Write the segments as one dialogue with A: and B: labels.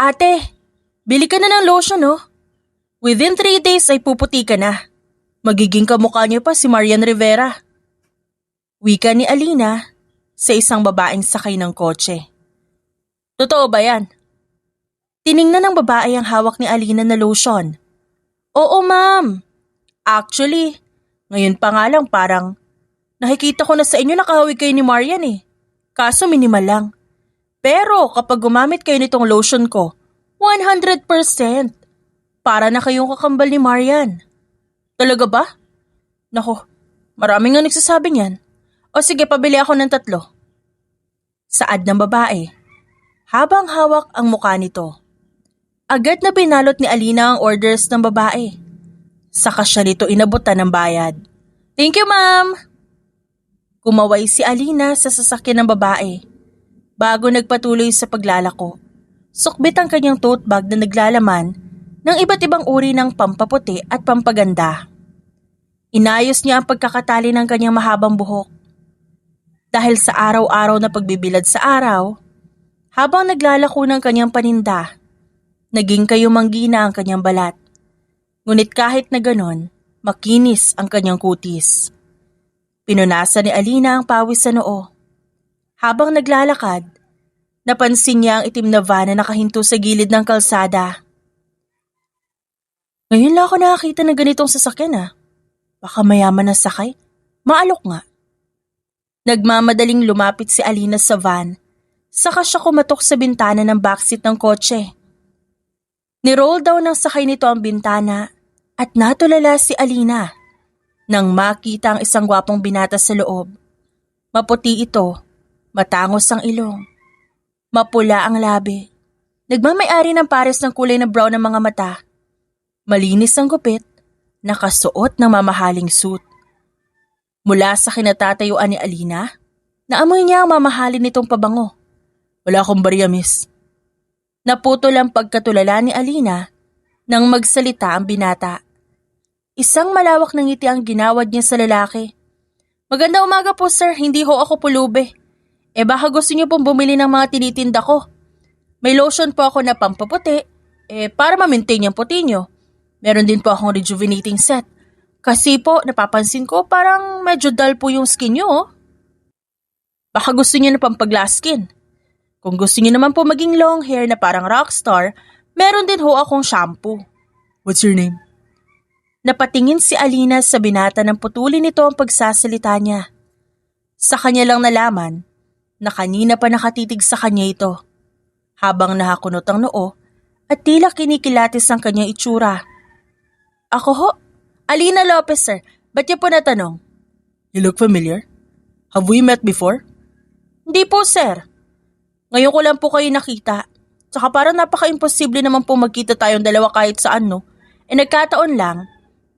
A: Ate, bili ka na ng lotion oh. Within 3 days ay puputi ka na. Magiging kamukha niyo pa si Marian Rivera. Wika ni Alina sa isang babaeng sakay ng kotse. Totoo ba yan? Tiningnan ng babae ang hawak ni Alina na lotion. Oo ma'am. Actually, ngayon pa nga lang parang nakikita ko na sa inyo nakahawig kayo ni Marian eh. Kaso minimal lang. Pero kapag gumamit kayo nitong lotion ko, 100%. Para na kayong kakambal ni Marian. Talaga ba? Nako, marami nga nagsasabi niyan. O sige, pabili ako ng 3. Saad ng babae, habang hawak ang mukha nito. Agad na binalot ni Alina ang orders ng babae. Saka siya nito inabutan ng bayad. Thank you, ma'am! Kumaway si Alina sa sasakyan ng babae. Bago nagpatuloy sa paglalako, sukbit ang kanyang tote bag na naglalaman ng iba't ibang uri ng pampaputi at pampaganda. Inayos niya ang pagkakatali ng kanyang mahabang buhok. Dahil sa araw-araw na pagbibilad sa araw, habang naglalako ng kanyang paninda, naging kayumanggina ang kanyang balat. Ngunit kahit na ganon, makinis ang kanyang kutis. Pinunasan ni Alina ang pawis sa noo. Habang naglalakad, napansin niya ang itim na van na nakahinto sa gilid ng kalsada. Ngayon lang ako nakakita ng ganitong sasakyan ah. Baka mayaman na sakay. Maalok nga. Nagmamadaling lumapit si Alina sa van. Saka siya kumatok sa bintana ng backseat ng kotse. Niroll daw ng sakay nito ang bintana at natulala si Alina nang makita ang isang gwapong binata sa loob. Maputi ito, matangos ang ilong, mapula ang labi. Nagmamay-ari ng pares ng kulay na brown ng mga mata. Malinis ang gupit, nakasuot ng mamahaling suit. Mula sa kinatatayuan ni Alina, naamoy niya ang mamahalin nitong pabango. Wala akong barya, miss. Naputol ang pagkatulala ni Alina nang magsalita ang binata. Isang malawak na ngiti ang ginawad niya sa lalaki. Magandang umaga po sir, hindi ho ako pulube. Baka gusto niyo pong bumili ng mga tinitinda ko. May lotion po ako na pampaputi, para ma-maintain yung puti niyo. Meron din po akong rejuvenating set. Kasi po, napapansin ko parang medyo dull po yung skin niyo. Oh. Baka gusto niyo na pampag-glass skin. Kung gusto niyo naman po maging long hair na parang rockstar, meron din ho akong shampoo. What's your name? Napatingin si Alina sa binata nang putulin nito ang pagsasalita niya. Sa kanya lang nalaman na kanina pa nakatitig sa kanya ito. Habang nakakunot ang noo at tila kinikilatis ang kanyang itsura. Ako ho? Alina Lopez, sir. Ba't niyo po natanong? You look familiar. Have we met before? Hindi po, sir. Ngayon ko lang po kayo nakita. Tsaka parang napaka-imposible naman po magkita tayong dalawa kahit saan, no? Nagkataon lang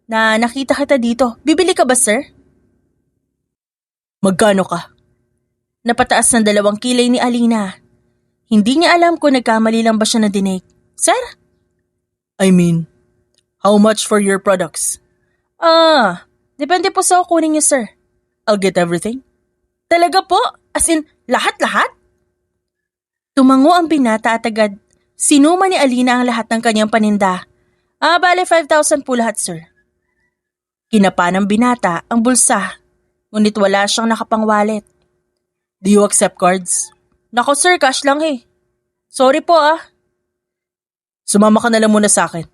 A: na nakita kita dito. Bibili ka ba, sir? Magkano ka? Napataas ng 2 kilay ni Alina. Hindi niya alam kung nagkamali lang ba siya na dinig. Sir? I mean, how much for your products? Depende po sa kunin niyo, sir. I'll get everything. Talaga po? As in, lahat-lahat? Tumango ang binata at agad sinuma ni Alina ang lahat ng kanyang paninda. Bale 5,000 po lahat, sir. Kinapa ng binata ang bulsa, ngunit wala siyang nakapang-wallet. Do you accept cards? Nako sir, cash lang eh. Sorry po ah. Sumama ka na lang muna sa akin.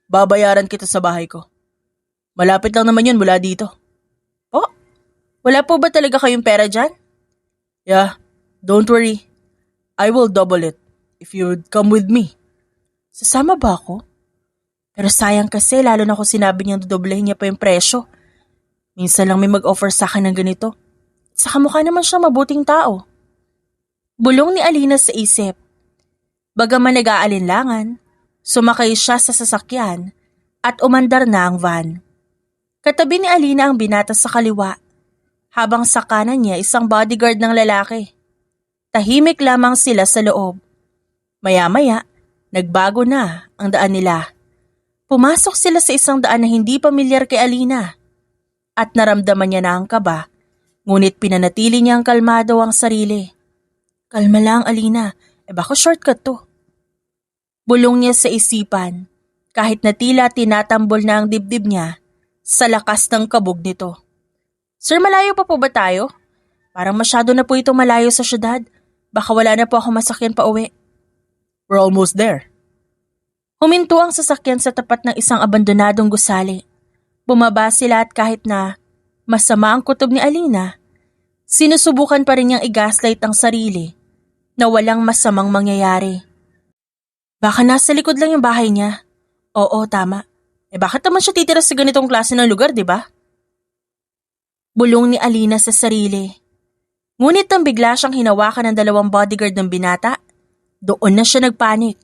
A: Babayaran kita sa bahay ko. Malapit lang naman yun mula dito. Oh, wala po ba talaga kayong pera dyan? Yeah, don't worry. I will double it if you would come with me. Sasama ba ako? Pero sayang kasi lalo na kung sinabi niyang dodoblehin niya pa yung presyo. Minsan lang may mag-offer sa akin ng ganito. Saka mukha naman siya mabuting tao. Bulong ni Alina sa isip. Bagaman nag-aalinlangan, sumakay siya sa sasakyan at umandar na ang van. Katabi ni Alina ang binata sa kaliwa, habang sa kanan niya isang bodyguard ng lalaki. Tahimik lamang sila sa loob. Maya-maya, nagbago na ang daan nila. Pumasok sila sa isang daan na hindi pamilyar kay Alina. At naramdaman niya na ang kaba, ngunit pinanatili niya ang kalmado ang sarili. Kalma lang, Alina. Baka shortcut to. Bulong niya sa isipan, kahit na tila tinatambol na ang dibdib niya sa lakas ng kabog nito. Sir, malayo pa po ba tayo? Parang masyado na po itong malayo sa syudad. Baka wala na po ako masakyan pa uwi.
B: We're almost there.
A: Huminto ang sasakyan sa tapat ng isang abandonadong gusali. Bumaba sila at kahit na masama ang kutob ni Alina, sinusubukan pa rin niyang i-gaslight ang sarili na walang masamang mangyayari. Baka nasa likod lang yung bahay niya. Oo, tama. Bakit naman siya titira sa ganitong klase ng lugar, di ba? Bulong ni Alina sa sarili. Ngunit nang bigla siyang hinawakan ng 2 bodyguard ng binata, doon na siya nagpanik.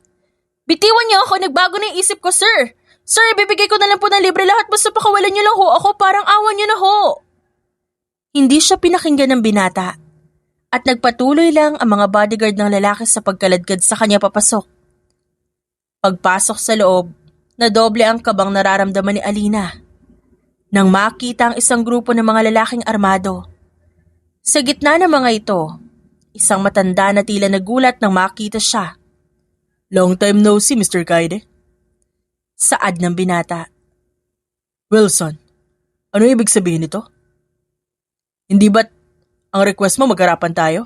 A: Bitiwan niyo ako, nagbago na yung isip ko, sir. Sir, ibibigay ko na lang po ng libre lahat basta pakawalan niyo lang ho ako, parang awan niyo na ho. Hindi siya pinakinggan ng binata at nagpatuloy lang ang mga bodyguard ng lalaki sa pagkaladkad sa kanya papasok. Pagpasok sa loob, nadoble ang kabang nararamdaman ni Alina nang makita ang isang grupo ng mga lalaking armado. Sa gitna ng mga ito, isang matanda na tila nagulat nang makita siya.
B: Long time no see, Mr. Kaide.
A: Saad ng binata.
B: Wilson, ano ibig sabihin nito? Hindi ba't ang request mo magharapan tayo?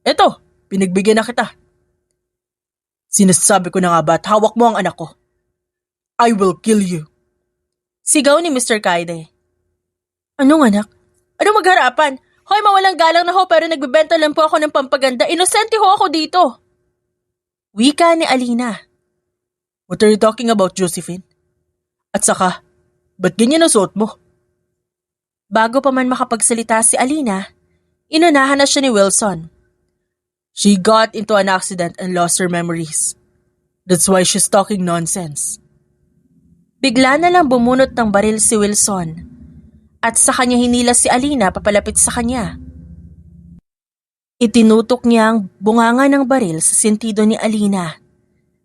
B: Eto, pinagbigyan na kita. Sinasabi ko na nga ba't hawak mo ang anak ko? I will kill you.
A: Sigaw ni Mr. Kaide. Anong anak? Anong magharapan? Hoy, mawalang galang na ho pero nagbebenta lang po ako ng pampaganda. Inosente ho ako dito. Wika ni Alina.
B: What are you talking about, Josephine? At saka, ba't ganyan ang suot mo?
A: Bago pa man makapagsalita si Alina, inunahan na siya ni Wilson.
B: She got into an accident and lost her memories. That's why she's talking nonsense.
A: Bigla na lang bumunot ng baril si Wilson at sa kanya hinilas si Alina papalapit sa kanya. Itinutok niya ang bunganga ng baril sa sentido ni Alina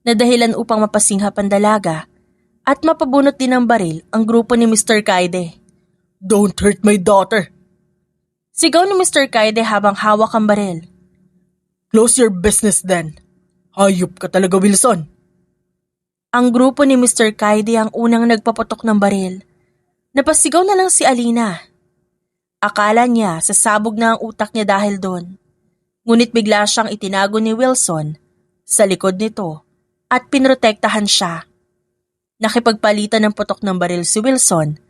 A: na dahilan upang mapasinghap ang dalaga at mapabunot din ng baril ang grupo ni Mr. Kaide.
B: Don't hurt my daughter!
A: Sigaw ni Mr. Kaide habang hawak ang baril.
B: Close your business then. Hayop ka talaga, Wilson.
A: Ang grupo ni Mr. Kaide ang unang nagpaputok ng baril. Napasigaw na lang si Alina. Akala niya sasabog na ang utak niya dahil doon. Ngunit bigla siyang itinago ni Wilson sa likod nito at pinrotektahan siya. Nakipagpalitan ng putok ng baril si Wilson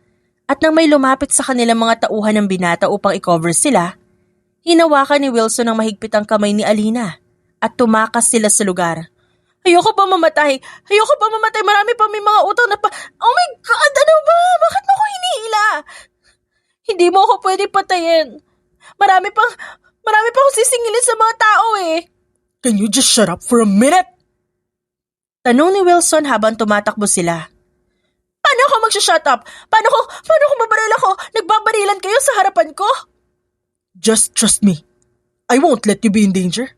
A: at nang may lumapit sa kanilang mga tauhan ng binata upang i-cover sila, hinawakan ni Wilson ang mahigpit ang kamay ni Alina at tumakas sila sa lugar. Ayoko pa mamatay! Ayoko pa mamatay! Marami pa may mga utang na pa... Oh my God! Ano ba? Bakit mo ako hinihila? Hindi mo ako pwede patayin. Marami pang akong sisingilin sa mga tao eh.
B: Can you just shut up for a minute?
A: Tanong ni Wilson habang tumatakbo sila. Paano ako mag-shut up? Paano ko mabaril ako? Nagbabarilan kayo sa harapan ko?
B: Just trust me. I won't let you be in danger.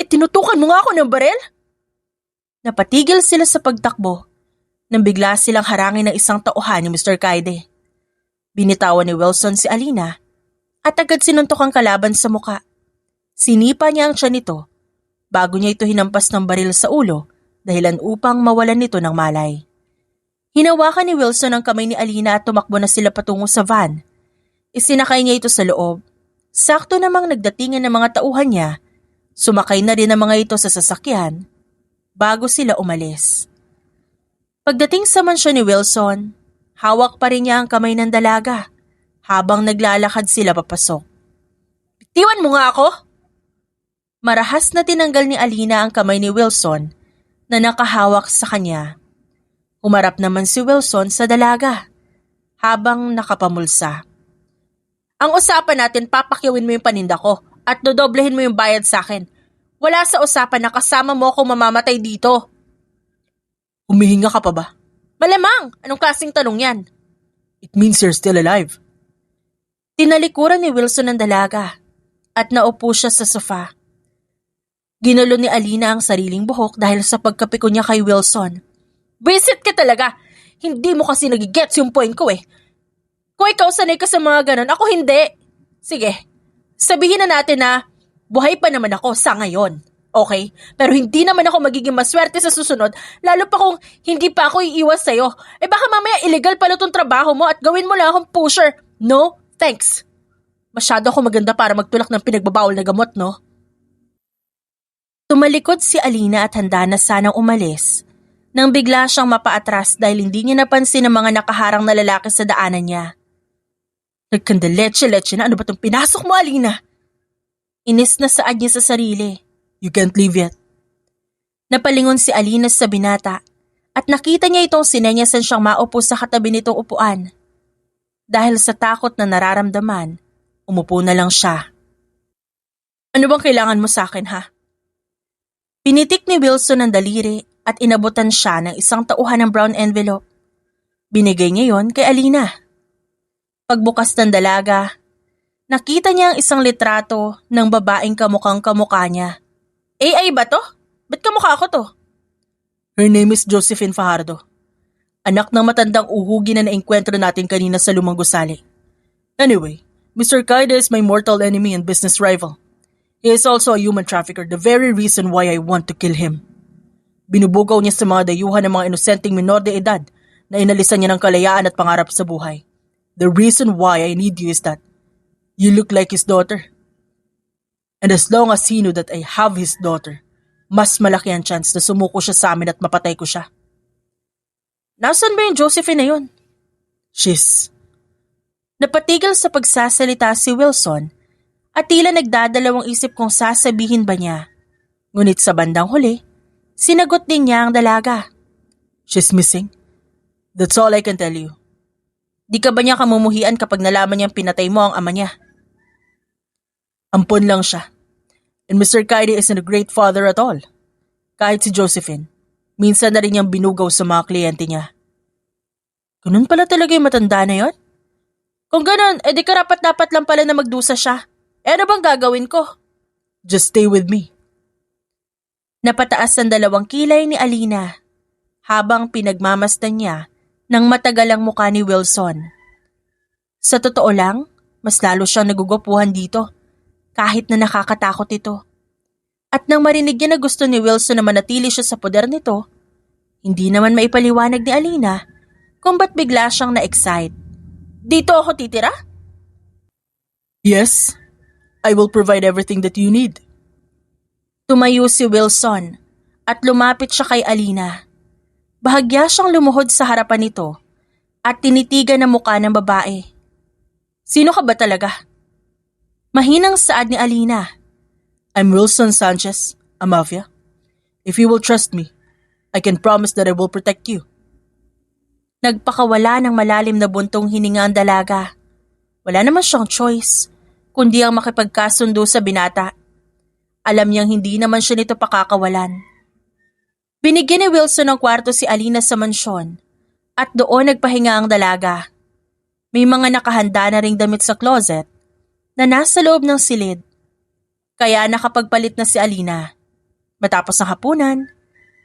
A: Tinutukan mo nga ako ng baril? Napatigil sila sa pagtakbo nang bigla silang harangin ng isang tauhan ni Mr. Kaide. Binitawan ni Wilson si Alina at agad sinuntok ang kalaban sa muka. Sinipa niya ang tiyan nito bago niya ito hinampas ng baril sa ulo dahilan upang mawalan nito ng malay. Hinawakan ni Wilson ang kamay ni Alina at tumakbo na sila patungo sa van. Isinakay niya ito sa loob. Sakto namang nagdatingan ng mga tauhan niya, sumakay na rin ang mga ito sa sasakyan bago sila umalis. Pagdating sa mansyon ni Wilson, hawak pa rin niya ang kamay ng dalaga habang naglalakad sila papasok. Bitiwan mo nga ako! Marahas na tinanggal ni Alina ang kamay ni Wilson na nakahawak sa kanya. Humarap naman si Wilson sa dalaga habang nakapamulsa. Ang usapan natin, papakyawin mo yung paninda ko at dodoblehin mo yung bayad sa akin. Wala sa usapan na kasama mo akong mamamatay dito.
B: Humihinga ka pa ba?
A: Malamang! Anong klaseng tanong yan?
B: It means you're still alive.
A: Tinalikuran ni Wilson ang dalaga at naupo siya sa sofa. Ginulo ni Alina ang sariling buhok dahil sa pagkapiko niya kay Wilson. Visit ka talaga! Hindi mo kasi nagigets yung point ko eh. Kung ikaw sanay ka sa mga ganon, ako hindi. Sige, sabihin na natin na buhay pa naman ako sa ngayon. Okay? Pero hindi naman ako magiging maswerte sa susunod, lalo pa kung hindi pa ako iiwas sa'yo. Baka mamaya illegal pala tong trabaho mo at gawin mo lang akong pusher. No, thanks. Masyado ako maganda para magtulak ng pinagbabawal na gamot, no? Tumalikod si Alina at handa na sanang umalis nang bigla siyang mapaatras dahil hindi niya napansin ang mga nakaharang na lalaki sa daanan niya. Nagkandaleche-leche na, ano ba itong pinasok mo, Alina? Inis na saad niya sa sarili.
B: You can't leave yet.
A: Napalingon si Alina sa binata at nakita niya itong sinenyasan siyang maupo sa katabi nitong upuan. Dahil sa takot na nararamdaman, umupo na lang siya. Ano bang kailangan mo sa akin, ha? Pinitik ni Wilson ang daliri at inabutan siya ng isang tauhan ng brown envelope. Binigay niya yon kay Alina. Pagbukas ng dalaga, nakita niya ang isang litrato ng babaeng kamukhang kamukha niya. AI ba to? Ba't kamukha ko to?
B: Her name is Josephine Fajardo. Anak ng matandang uhugi na naengkwentro natin kanina sa lumang gusali. Anyway, Mr. Kaida is my mortal enemy and business rival. He is also a human trafficker, the very reason why I want to kill him. Binubugaw niya sa mga dayuhan ng mga inosenteng minor de edad na inalisan niya ng kalayaan at pangarap sa buhay. The reason why I need you is that you look like his daughter. And as long as he knew that I have his daughter, mas malaki ang chance na sumuko siya sa amin at mapatay ko siya.
A: Nasaan ba yung Josephine na yun?
B: She's...
A: Napatigil sa pagsasalita si Wilson at tila nagdadalawang isip kung sasabihin ba niya. Ngunit sa bandang huli, sinagot din niya ang dalaga.
B: She's missing. That's all I can tell you.
A: Di ka ba niya kamumuhian kapag nalaman niyang pinatay mo ang ama niya?
B: Ampon lang siya. And Mr. Kaide isn't a great father at all. Kahit si Josephine, minsan na rin niyang binugaw sa mga kliyente niya.
A: Ganun pala talaga yung matanda na yon? Kung ganun, edi karapat-dapat lang pala na magdusa siya. Ano bang gagawin ko?
B: Just stay with me.
A: Napataas ang dalawang kilay ni Alina habang pinagmamasdan niya ng matagalang mukha ni Wilson. Sa totoo lang, mas lalo siyang nagugupuhan dito kahit na nakakatakot ito. At nang marinig niya na gusto ni Wilson na manatili siya sa poder nito, hindi naman maipaliwanag ni Alina kung ba't bigla siyang na-excite. Dito ako titira?
B: Yes, I will provide everything that you need.
A: Tumayo si Wilson at lumapit siya kay Alina. Bahagya siyang lumuhod sa harapan nito at tinitigan ang mukha ng babae. Sino ka ba talaga? Mahinang saad ni Alina.
B: I'm Wilson Sanchez, a mafia. If you will trust me, I can promise that I will protect you.
A: Nagpakawala ng malalim na buntong hininga ang dalaga. Wala naman siyang choice, kundi ang makipagkasundo sa binata. Alam niyang hindi naman siya nito pakakawalan. Binigyan ni Wilson ng kwarto si Alina sa mansyon at doon nagpahinga ang dalaga. May mga nakahanda na ring damit sa closet na nasa loob ng silid. Kaya nakapagpalit na si Alina. Matapos ang hapunan,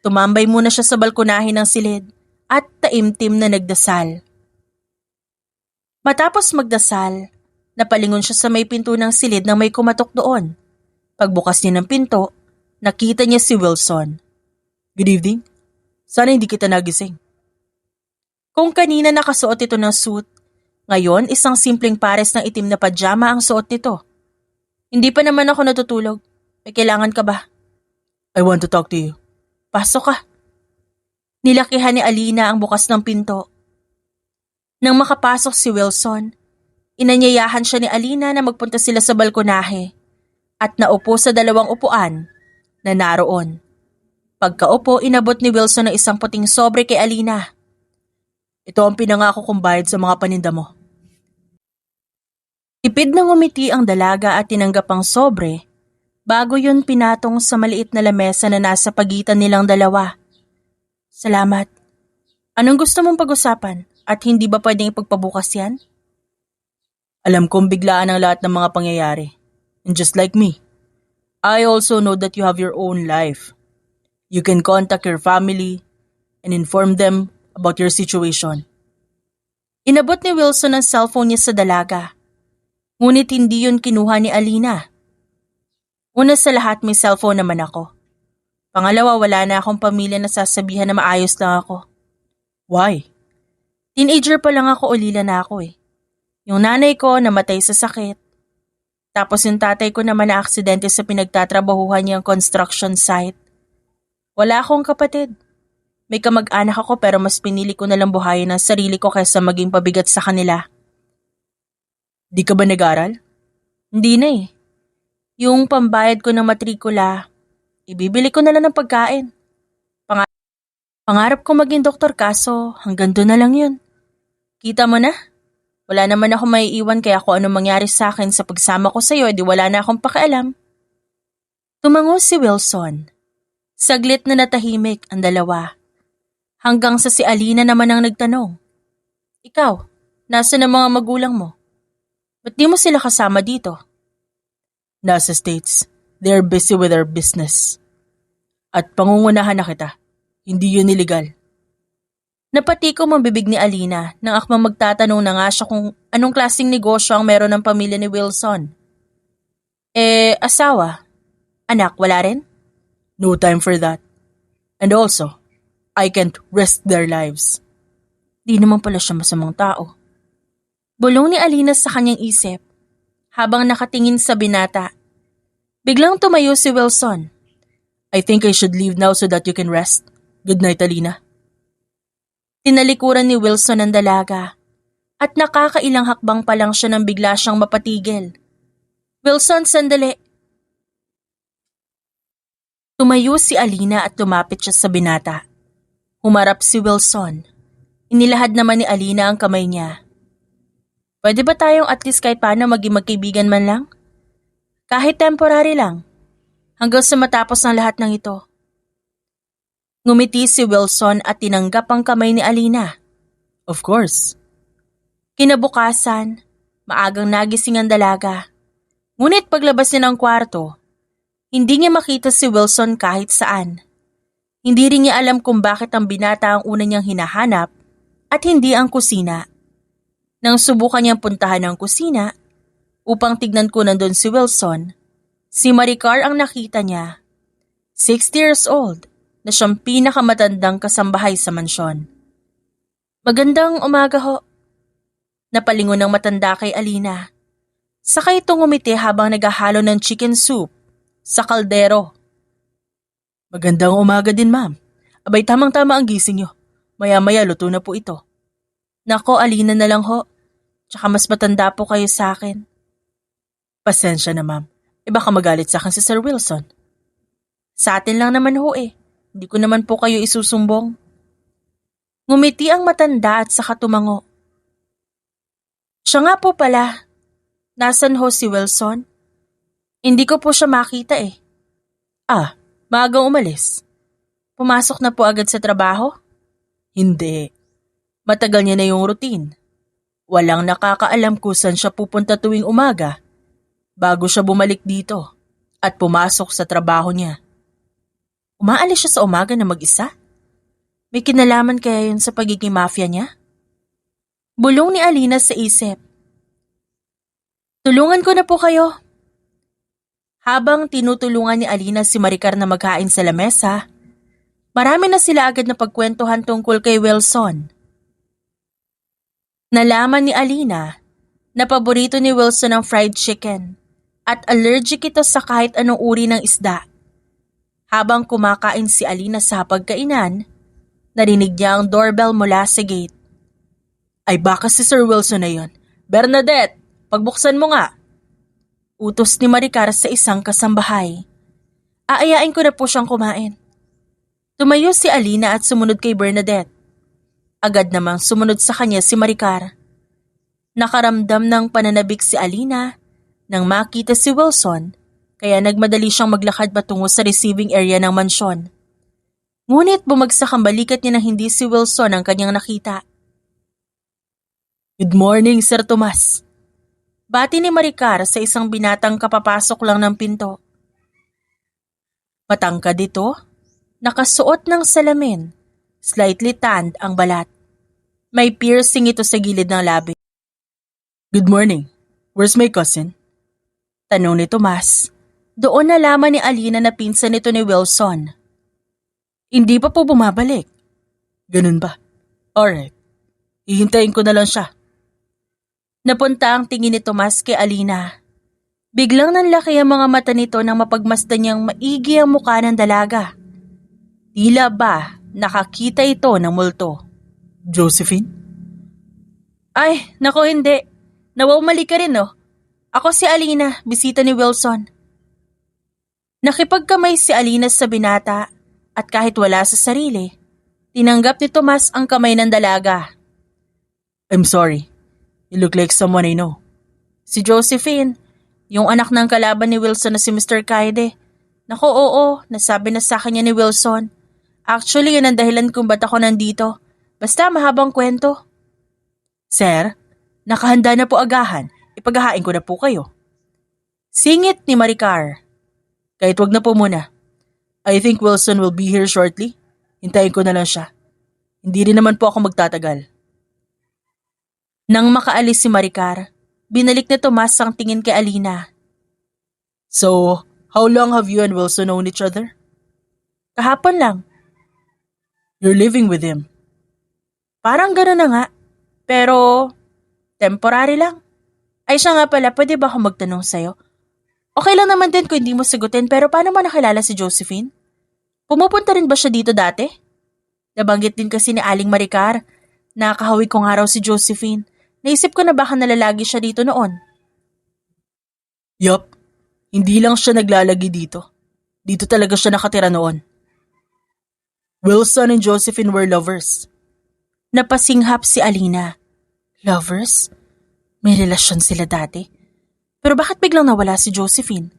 A: tumambay muna siya sa balkonahe ng silid at taimtim na nagdasal. Matapos magdasal, napalingon siya sa may pinto ng silid nang may kumatok doon. Pagbukas niya ng pinto, nakita niya si Wilson.
B: Good evening. Sana hindi kita nagising.
A: Kung kanina nakasuot ito ng suit, ngayon isang simpleng pares ng itim na pajama ang suot nito. Hindi pa naman ako natutulog. May kailangan ka ba?
B: I want to talk to you.
A: Pasok ka. Nilakihan ni Alina ang bukas ng pinto. Nang makapasok si Wilson, inanyayahan siya ni Alina na magpunta sila sa balkonahe at naupo sa dalawang upuan na naroon. Pagkaupo, inabot ni Wilson ng isang puting sobre kay Alina.
B: Ito ang pinangako kong bayad sa mga paninda mo.
A: Tipid na ngumiti ang dalaga at tinanggap ang sobre bago yun pinatong sa maliit na lamesa na nasa pagitan nilang dalawa. Salamat. Anong gusto mong pag-usapan at hindi ba pwedeng ipagpabukas yan?
B: Alam kong biglaan ang lahat ng mga pangyayari. And just like me, I also know that you have your own life. You can contact your family and inform them about your situation.
A: Inabot ni Wilson ang cellphone niya sa dalaga. Ngunit hindi yun kinuha ni Alina. Una sa lahat, may cellphone naman ako. Pangalawa, wala na akong pamilya na sasabihan na maayos lang ako.
B: Why?
A: Teenager pa lang ako, ulila na ako eh. Yung nanay ko namatay sa sakit. Tapos yung tatay ko naman na aksidente sa pinagtatrabahuhan niyang construction site. Wala akong kapatid. May kamag-anak ako pero mas pinili ko na lang buhayin ang sarili ko kaysa maging pabigat sa kanila.
B: Di ka ba nag-aral?
A: Hindi na eh. Yung pambayad ko ng matrikula, ibibili ko na lang ng pagkain. Pangarap ko maging doktor kaso hanggang doon na lang yun. Kita mo na? Wala naman ako maiiwan kaya kung ano mangyari sa akin sa pagsama ko sa'yo, edi wala na akong pakialam. Tumango si Wilson. Saglit na natahimik ang dalawa. Hanggang sa si Alina naman ang nagtanong. Ikaw, nasa na mga magulang mo? Ba't di mo sila kasama dito?
B: Nasa States. They're busy with their business. At pangungunahan na kita. Hindi yun illegal.
A: Napatikom ang bibig ni Alina nang akmang magtatanong na nga siya kung anong klaseng negosyo ang meron ng pamilya ni Wilson. Asawa? Anak, wala rin?
B: No time for that. And also, I can't risk their lives.
A: Di naman pala siya masamang tao. Bulong ni Alina sa kanyang isip habang nakatingin sa binata. Biglang tumayo si Wilson.
B: I think I should leave now so that you can rest. Good night, Alina.
A: Tinalikuran ni Wilson ang dalaga at nakakailang hakbang pa lang siya nang bigla siyang mapatigil. Wilson, sandali. Tumayo si Alina at lumapit siya sa binata. Humarap si Wilson. Inilahad naman ni Alina ang kamay niya. Pwede ba tayong at least kahit paano maging magkaibigan man lang? Kahit temporary lang. Hanggang sa matapos ng lahat ng ito. Ngumiti si Wilson at tinanggap ang kamay ni Alina.
B: Of course.
A: Kinabukasan, maagang nagising ang dalaga. Ngunit paglabas niya ng kwarto, hindi niya makita si Wilson kahit saan. Hindi rin niya alam kung bakit ang binata ang una niyang hinahanap at hindi ang kusina. Nang subukan niyang puntahan ang kusina, upang tignan ko nandun si Wilson, si Maricar ang nakita niya. 60 years old. Na siyang pinakamatandang kasambahay sa mansyon. Magandang umaga ho. Napalingon ng matanda kay Alina. Saka itong ngumiti habang naghahalo ng chicken soup sa kaldero.
B: Magandang umaga din, ma'am. Abay, tamang-tama ang gising niyo. Maya-maya luto na po ito.
A: Nako, Alina na lang ho. Tsaka mas matanda po kayo sa akin.
B: Pasensya na, ma'am. Baka magalit sa akin si Sir Wilson.
A: Sa atin lang naman ho eh. Hindi ko naman po kayo isusumbong. Ngumiti ang matanda at saka tumango. Siya nga po pala. Nasaan ho si Wilson? Hindi ko po siya makita eh.
B: Maagang umalis.
A: Pumasok na po agad sa trabaho?
B: Hindi. Matagal niya na yung routine. Walang nakakaalam kung saan siya pupunta tuwing umaga bago siya bumalik dito at pumasok sa trabaho niya.
A: Umaalis siya sa umaga na mag-isa? May kinalaman kaya yun sa pagiging mafia niya? Bulong ni Alina sa isip. Tulungan ko na po kayo. Habang tinutulungan ni Alina si Maricar na maghain sa lamesa, marami na sila agad na pagkwentuhan tungkol kay Wilson. Nalaman ni Alina na paborito ni Wilson ang fried chicken at allergic ito sa kahit anong uri ng isda. Habang kumakain si Alina sa hapagkainan, narinig niya ang doorbell mula sa gate.
B: Ay baka si Sir Wilson na yun. Bernadette, pagbuksan mo nga.
A: Utos ni Maricar sa isang kasambahay. Aayain ko na po siyang kumain. Tumayo si Alina at sumunod kay Bernadette. Agad namang sumunod sa kanya si Maricar. Nakaramdam ng pananabik si Alina nang makita si Wilson. Kaya nagmadali siyang maglakad patungo sa receiving area ng mansyon. Ngunit bumagsak ang balikat niya nang hindi si Wilson ang kanyang nakita.
B: Good morning, Sir Tomas.
A: Bati ni Maricar sa isang binatang kapapasok lang ng pinto. Matangkad ito, nakasuot ng salamin, slightly tanned ang balat. May piercing ito sa gilid ng labi.
B: Good morning. Where's my cousin?
A: Tanong ni Tomas. Doon nalaman ni Alina na pinsan nito ni Wilson. Hindi pa po bumabalik.
B: Ganun ba? Alright. Hihintayin ko na lang siya.
A: Napunta ang tingin ni Tomas kay Alina. Biglang nanlaki ang mga mata nito nang mapagmasdan niyang maigi ang mukha ng dalaga. Tila ba nakakita ito ng multo?
B: Josephine?
A: Ay, nako hindi. Nawawmali ka rin oh. Ako si Alina, bisita ni Wilson. Nakipagkamay si Alina sa binata at kahit wala sa sarili, tinanggap ni Tomas ang kamay ng dalaga.
B: I'm sorry. You look like someone I know.
A: Si Josephine, yung anak ng kalaban ni Wilson na si Mr. Kaide. Nako oo, nasabi na sa kanya ni Wilson. Actually, yun ang dahilan kung ba't ako nandito. Basta mahabang kwento.
B: Sir, nakahanda na po agahan. Ipaghahain ko na po kayo.
A: Singit ni Maricar.
B: Kahit wag na po muna. I think Wilson will be here shortly. Hintayin ko na lang siya. Hindi rin naman po ako magtatagal.
A: Nang makaalis si Maricar, binalik ni Tomas ang tingin kay Alina.
B: So, how long have you and Wilson known each other?
A: Kahapon lang.
B: You're living with him.
A: Parang gano'n na nga. Pero, temporary lang. Ay siya nga pala, pwede ba ako magtanong sa'yo? Okay lang naman din kung hindi mo sagutin, pero paano mo nakilala si Josephine? Pumupunta rin ba siya dito dati? Nabanggit din kasi ni Aling Maricar. Nakakahawi ko nga raw si Josephine. Naisip ko na baka nalalagi siya dito noon.
B: Yup, hindi lang siya naglalagi dito. Dito talaga siya nakatira noon. Wilson and Josephine were lovers.
A: Napasinghap si Alina.
B: Lovers?
A: May relasyon sila dati. Pero bakit biglang nawala si Josephine?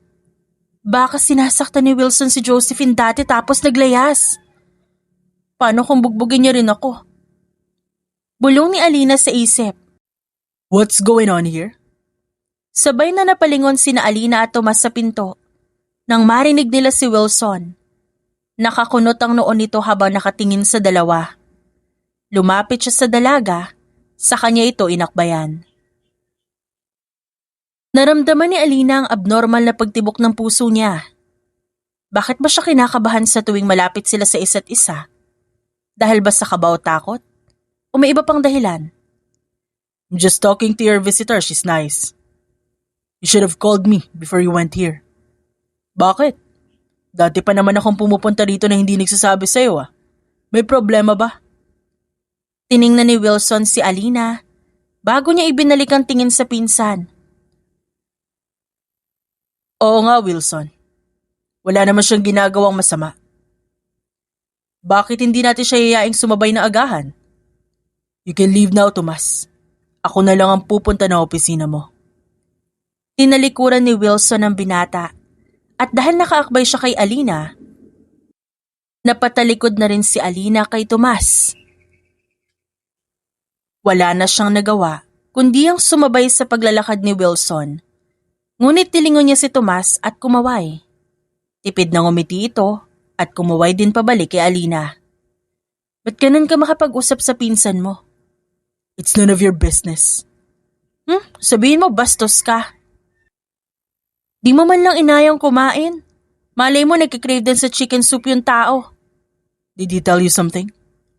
A: Baka sinasaktan ni Wilson si Josephine dati tapos naglayas. Paano kung bugbugin niya rin ako? Bulong ni Alina sa isip.
B: What's going on here?
A: Sabay na napalingon sina Alina at Tomas sa pinto. Nang marinig nila si Wilson. Nakakunot ang noon nito habang nakatingin sa dalawa. Lumapit siya sa dalaga, sa kanya ito inakbayan. Naramdaman ni Alina ang abnormal na pagtibok ng puso niya. Bakit ba siya kinakabahan sa tuwing malapit sila sa isa't isa? Dahil ba sa kaba o takot? O may iba pang dahilan?
B: I'm just talking to your visitor, she's nice. You should have called me before you went here. Bakit? Dati pa naman akong pumupunta rito na hindi nagsasabi sa'yo ah. May problema ba?
A: Tiningnan ni Wilson si Alina bago niya ibinalik ang tingin sa pinsan.
B: Oo nga, Wilson. Wala naman siyang ginagawang masama. Bakit hindi natin siya yayaing sumabay na agahan? You can leave now, Tomas. Ako na lang ang pupunta ng opisina mo.
A: Tinalikuran ni Wilson ang binata at dahil nakaakbay siya kay Alina, napatalikod na rin si Alina kay Tomas. Wala na siyang nagawa kundi ang sumabay sa paglalakad ni Wilson. Ngunit tilingon niya si Tomas at kumaway. Tipid na ngumiti ito at kumaway din pabalik kay Alina. Ba't ganun ka makapag-usap sa pinsan mo?
B: It's none of your business.
A: Sabihin mo bastos ka. Di mo man lang inayang kumain. Malay mo nagkikrave din sa chicken soup yung tao.
B: Did he tell you something?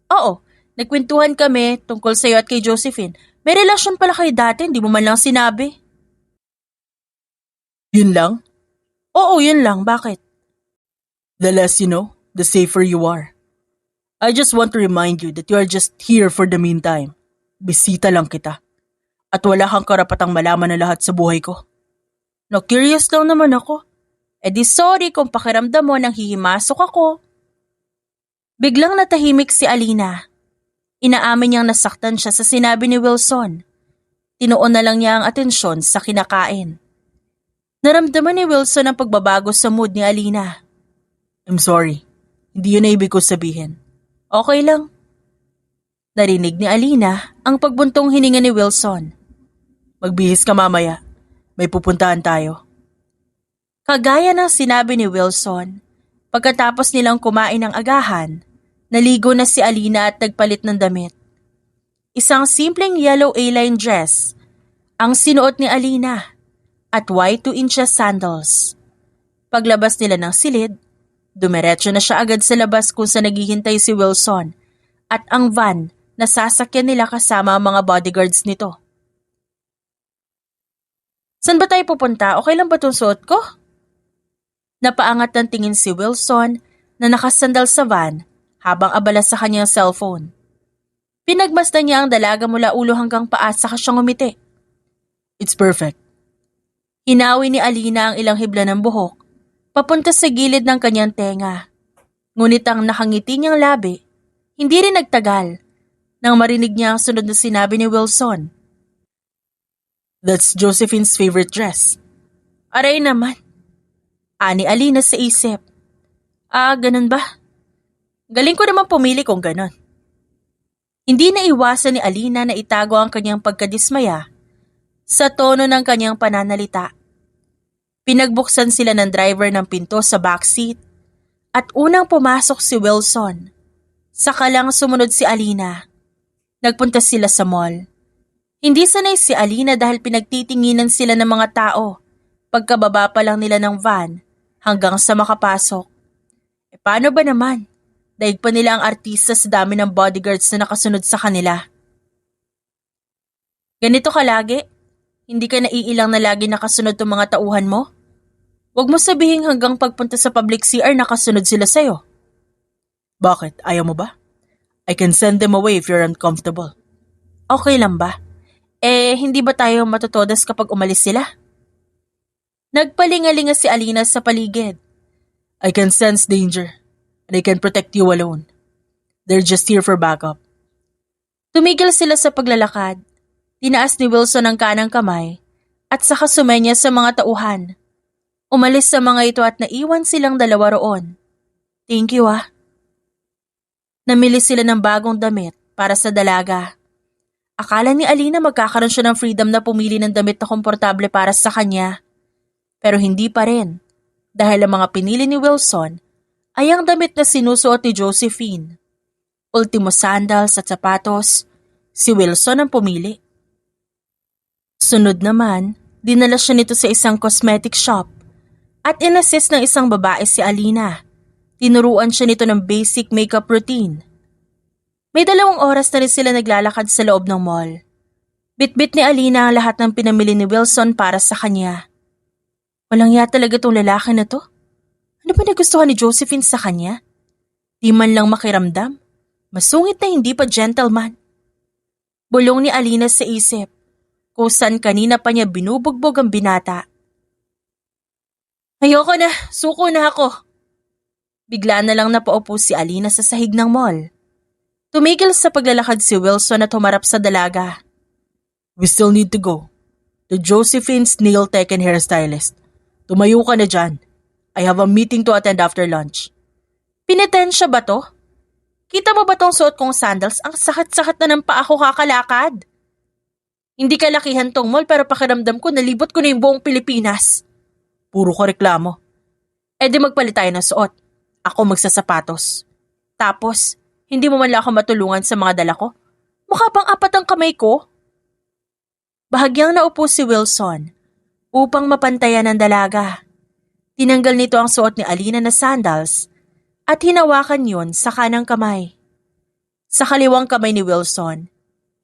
A: Oo, nagkwentuhan kami tungkol sa'yo at kay Josephine. May relasyon pala kayo dati, di mo man lang sinabi.
B: Yun lang?
A: Oo, yun lang. Bakit?
B: The less you know, the safer you are. I just want to remind you that you are just here for the meantime. Bisita lang kita. At wala kang karapatang malaman na lahat sa buhay ko.
A: Na-curious lang naman ako. E di sorry kung pakiramdam mo nang hihimasok ako. Biglang natahimik si Alina. Inaamin niyang nasaktan siya sa sinabi ni Wilson. Tinuon na lang niya ang atensyon sa kinakain. Naramdaman ni Wilson ang pagbabago sa mood ni Alina.
B: I'm sorry. Hindi yun na ibig ko sabihin.
A: Okay lang. Narinig ni Alina ang pagbuntong hininga ni Wilson.
B: Magbihis ka mamaya. May pupuntahan tayo.
A: Kagaya ng sinabi ni Wilson, pagkatapos nilang kumain ng agahan, naligo na si Alina at nagpalit ng damit. Isang simpleng yellow A-line dress ang sinuot ni Alina at white 2 inches sandals. Paglabas nila ng silid, Dumiretso na siya agad sa labas kung saan naghihintay si Wilson at ang van na sasakyan nila kasama ang mga bodyguards nito. Saan ba tayo pupunta? Okay lang ba itong suot ko? Napaangat ng tingin si Wilson na nakasandal sa van habang abala sa kanyang cellphone. Pinagmasdan niya ang dalaga mula ulo hanggang paa saka siyang umiti.
B: It's perfect.
A: Hinawi ni Alina ang ilang hibla ng buhok papunta sa gilid ng kanyang tenga. Ngunit ang nakangiti niyang labi, hindi rin nagtagal nang marinig niya ang sunod na sinabi ni Wilson.
B: That's Josephine's favorite dress.
A: Aray naman. Ani Alina sa isip. Ganun ba? Galing ko naman pumili kung ganun. Hindi na iwasan ni Alina na itago ang kanyang pagkadismaya sa tono ng kanyang pananalita. Pinagbuksan sila ng driver ng pinto sa backseat at unang pumasok si Wilson. Saka lang sumunod si Alina. Nagpunta sila sa mall. Hindi sanay si Alina dahil pinagtitinginan sila ng mga tao pagkababa pa lang nila ng van hanggang sa makapasok. Paano ba naman? Daig pa nila ang artista sa dami ng bodyguards na nakasunod sa kanila. Ganito ka lagi? Hindi ka naiilang na lagi nakasunod tong mga tauhan mo? Huwag mo sabihin hanggang pagpunta sa public CR nakasunod sila sa'yo.
B: Bakit? Ayaw mo ba? I can send them away if you're uncomfortable.
A: Okay lang ba? Hindi ba tayo matutodas kapag umalis sila? Nagpalingalinga si Alina sa paligid.
B: I can sense danger, and I can protect you alone. They're just here for backup.
A: Tumigil sila sa paglalakad. Tinaas ni Wilson ang kanang kamay at saka sumenya sa mga tauhan. Umalis sa mga ito at naiwan silang dalawa roon. Thank you Namili sila ng bagong damit para sa dalaga. Akala ni Alina magkakaroon siya ng freedom na pumili ng damit na komportable para sa kanya. Pero hindi pa rin, dahil ang mga pinili ni Wilson ay ang damit na sinusuot ni Josephine. Ultimo sandals at sapatos, si Wilson ang pumili. Sunod naman, dinala siya nito sa isang cosmetic shop at inassist ng isang babae si Alina. Tinuruan siya nito ng basic makeup routine. May 2 oras na rin sila naglalakad sa loob ng mall. Bitbit ni Alina ang lahat ng pinamili ni Wilson para sa kanya. Walang ya talaga tong lalaki na to. Ano ba nagustuhan ni Josephine sa kanya? Di man lang makiramdam. Masungit na hindi pa gentleman. Bulong ni Alina sa isip, kung saan kanina pa niya binubugbog ang binata. Ayoko na, suko na ako. Bigla na lang napaupo si Alina sa sahig ng mall. Tumigil sa paglalakad si Wilson at humarap sa dalaga.
B: We still need to go. The Josephine's nail tech and hairstylist. Tumayo ka na dyan. I have a meeting to attend after lunch.
A: Pinetensya ba to? Kita mo ba tong suot kong sandals? Ang sakit-sakit na ng paa ko kakalakad. Hindi kalakihan tong mall pero pakiramdam ko nalibot ko na yung buong Pilipinas.
B: Puro ka reklamo.
A: Di magpalit tayo ng suot. Ako magsasapatos. Tapos, hindi mo man lang ako matulungan sa mga dala ko? Mukha pang 4 ang kamay ko. Bahagyang naupo si Wilson upang mapantayan ang dalaga. Tinanggal nito ang suot ni Alina na sandals at hinawakan yon sa kanang kamay. Sa kaliwang kamay ni Wilson,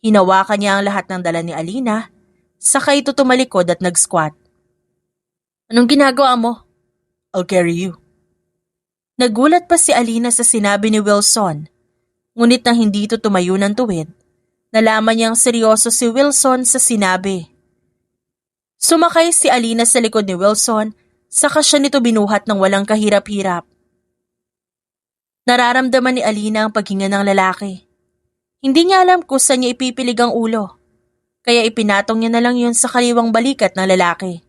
A: hinawakan niya ang lahat ng dala ni Alina, saka ito tumalikod at nag-squat. Anong ginagawa mo?
B: I'll carry you.
A: Nagulat pa si Alina sa sinabi ni Wilson. Ngunit nang hindi ito tumayo ng tuwid, nalaman niyang seryoso si Wilson sa sinabi. Sumakay si Alina sa likod ni Wilson, saka siya nito binuhat ng walang kahirap-hirap. Nararamdaman ni Alina ang paghinga ng lalaki. Hindi niya alam kung saan niya ipipilig ang ulo, kaya ipinatong niya na lang yun sa kaliwang balikat ng lalaki.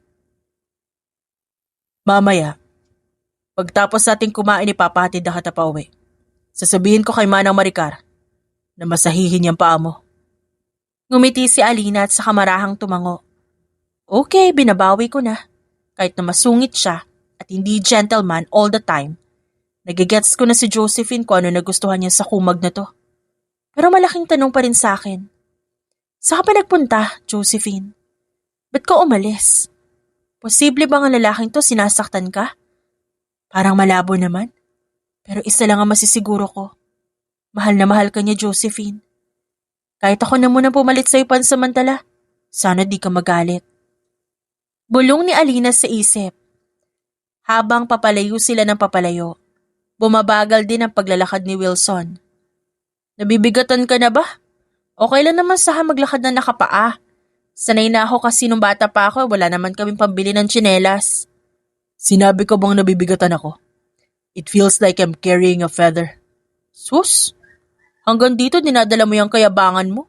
B: Mamaya, pagtapos nating kumain ipapahatid na kita pa uwi. Sasabihin ko kay Manang Maricar na masahihin yung paa mo.
A: Ngumiti si Alina at sa kamarahang tumango. Okay, binabawi ko na. Kahit na masungit siya at hindi gentleman all the time, nagigets ko na si Josephine kung ano nagustuhan niya sa kumag na to. Pero malaking tanong pa rin sa akin. Saan ka pa nagpunta, Josephine? Ba't ka umalis? Posible bang ang lalaking to sinasaktan ka? Parang malabo naman. Pero isa lang ang masisiguro ko. Mahal na mahal ka niya, Josephine. Kahit ako na muna pumalit sa'yo pansamantala, sana di ka magalit. Bulong ni Alina sa isip. Habang papalayo sila ng papalayo, bumabagal din ang paglalakad ni Wilson. Nabibigatan ka na ba? Okay lang naman sa maglakad na nakapaa. Sanay na ako kasi nung bata pa ako, wala naman kaming pambili ng tsinelas.
B: Sinabi ko bang nabibigatan ako? It feels like I'm carrying a feather.
A: Sus, hanggang dito dinadala mo yung kayabangan mo.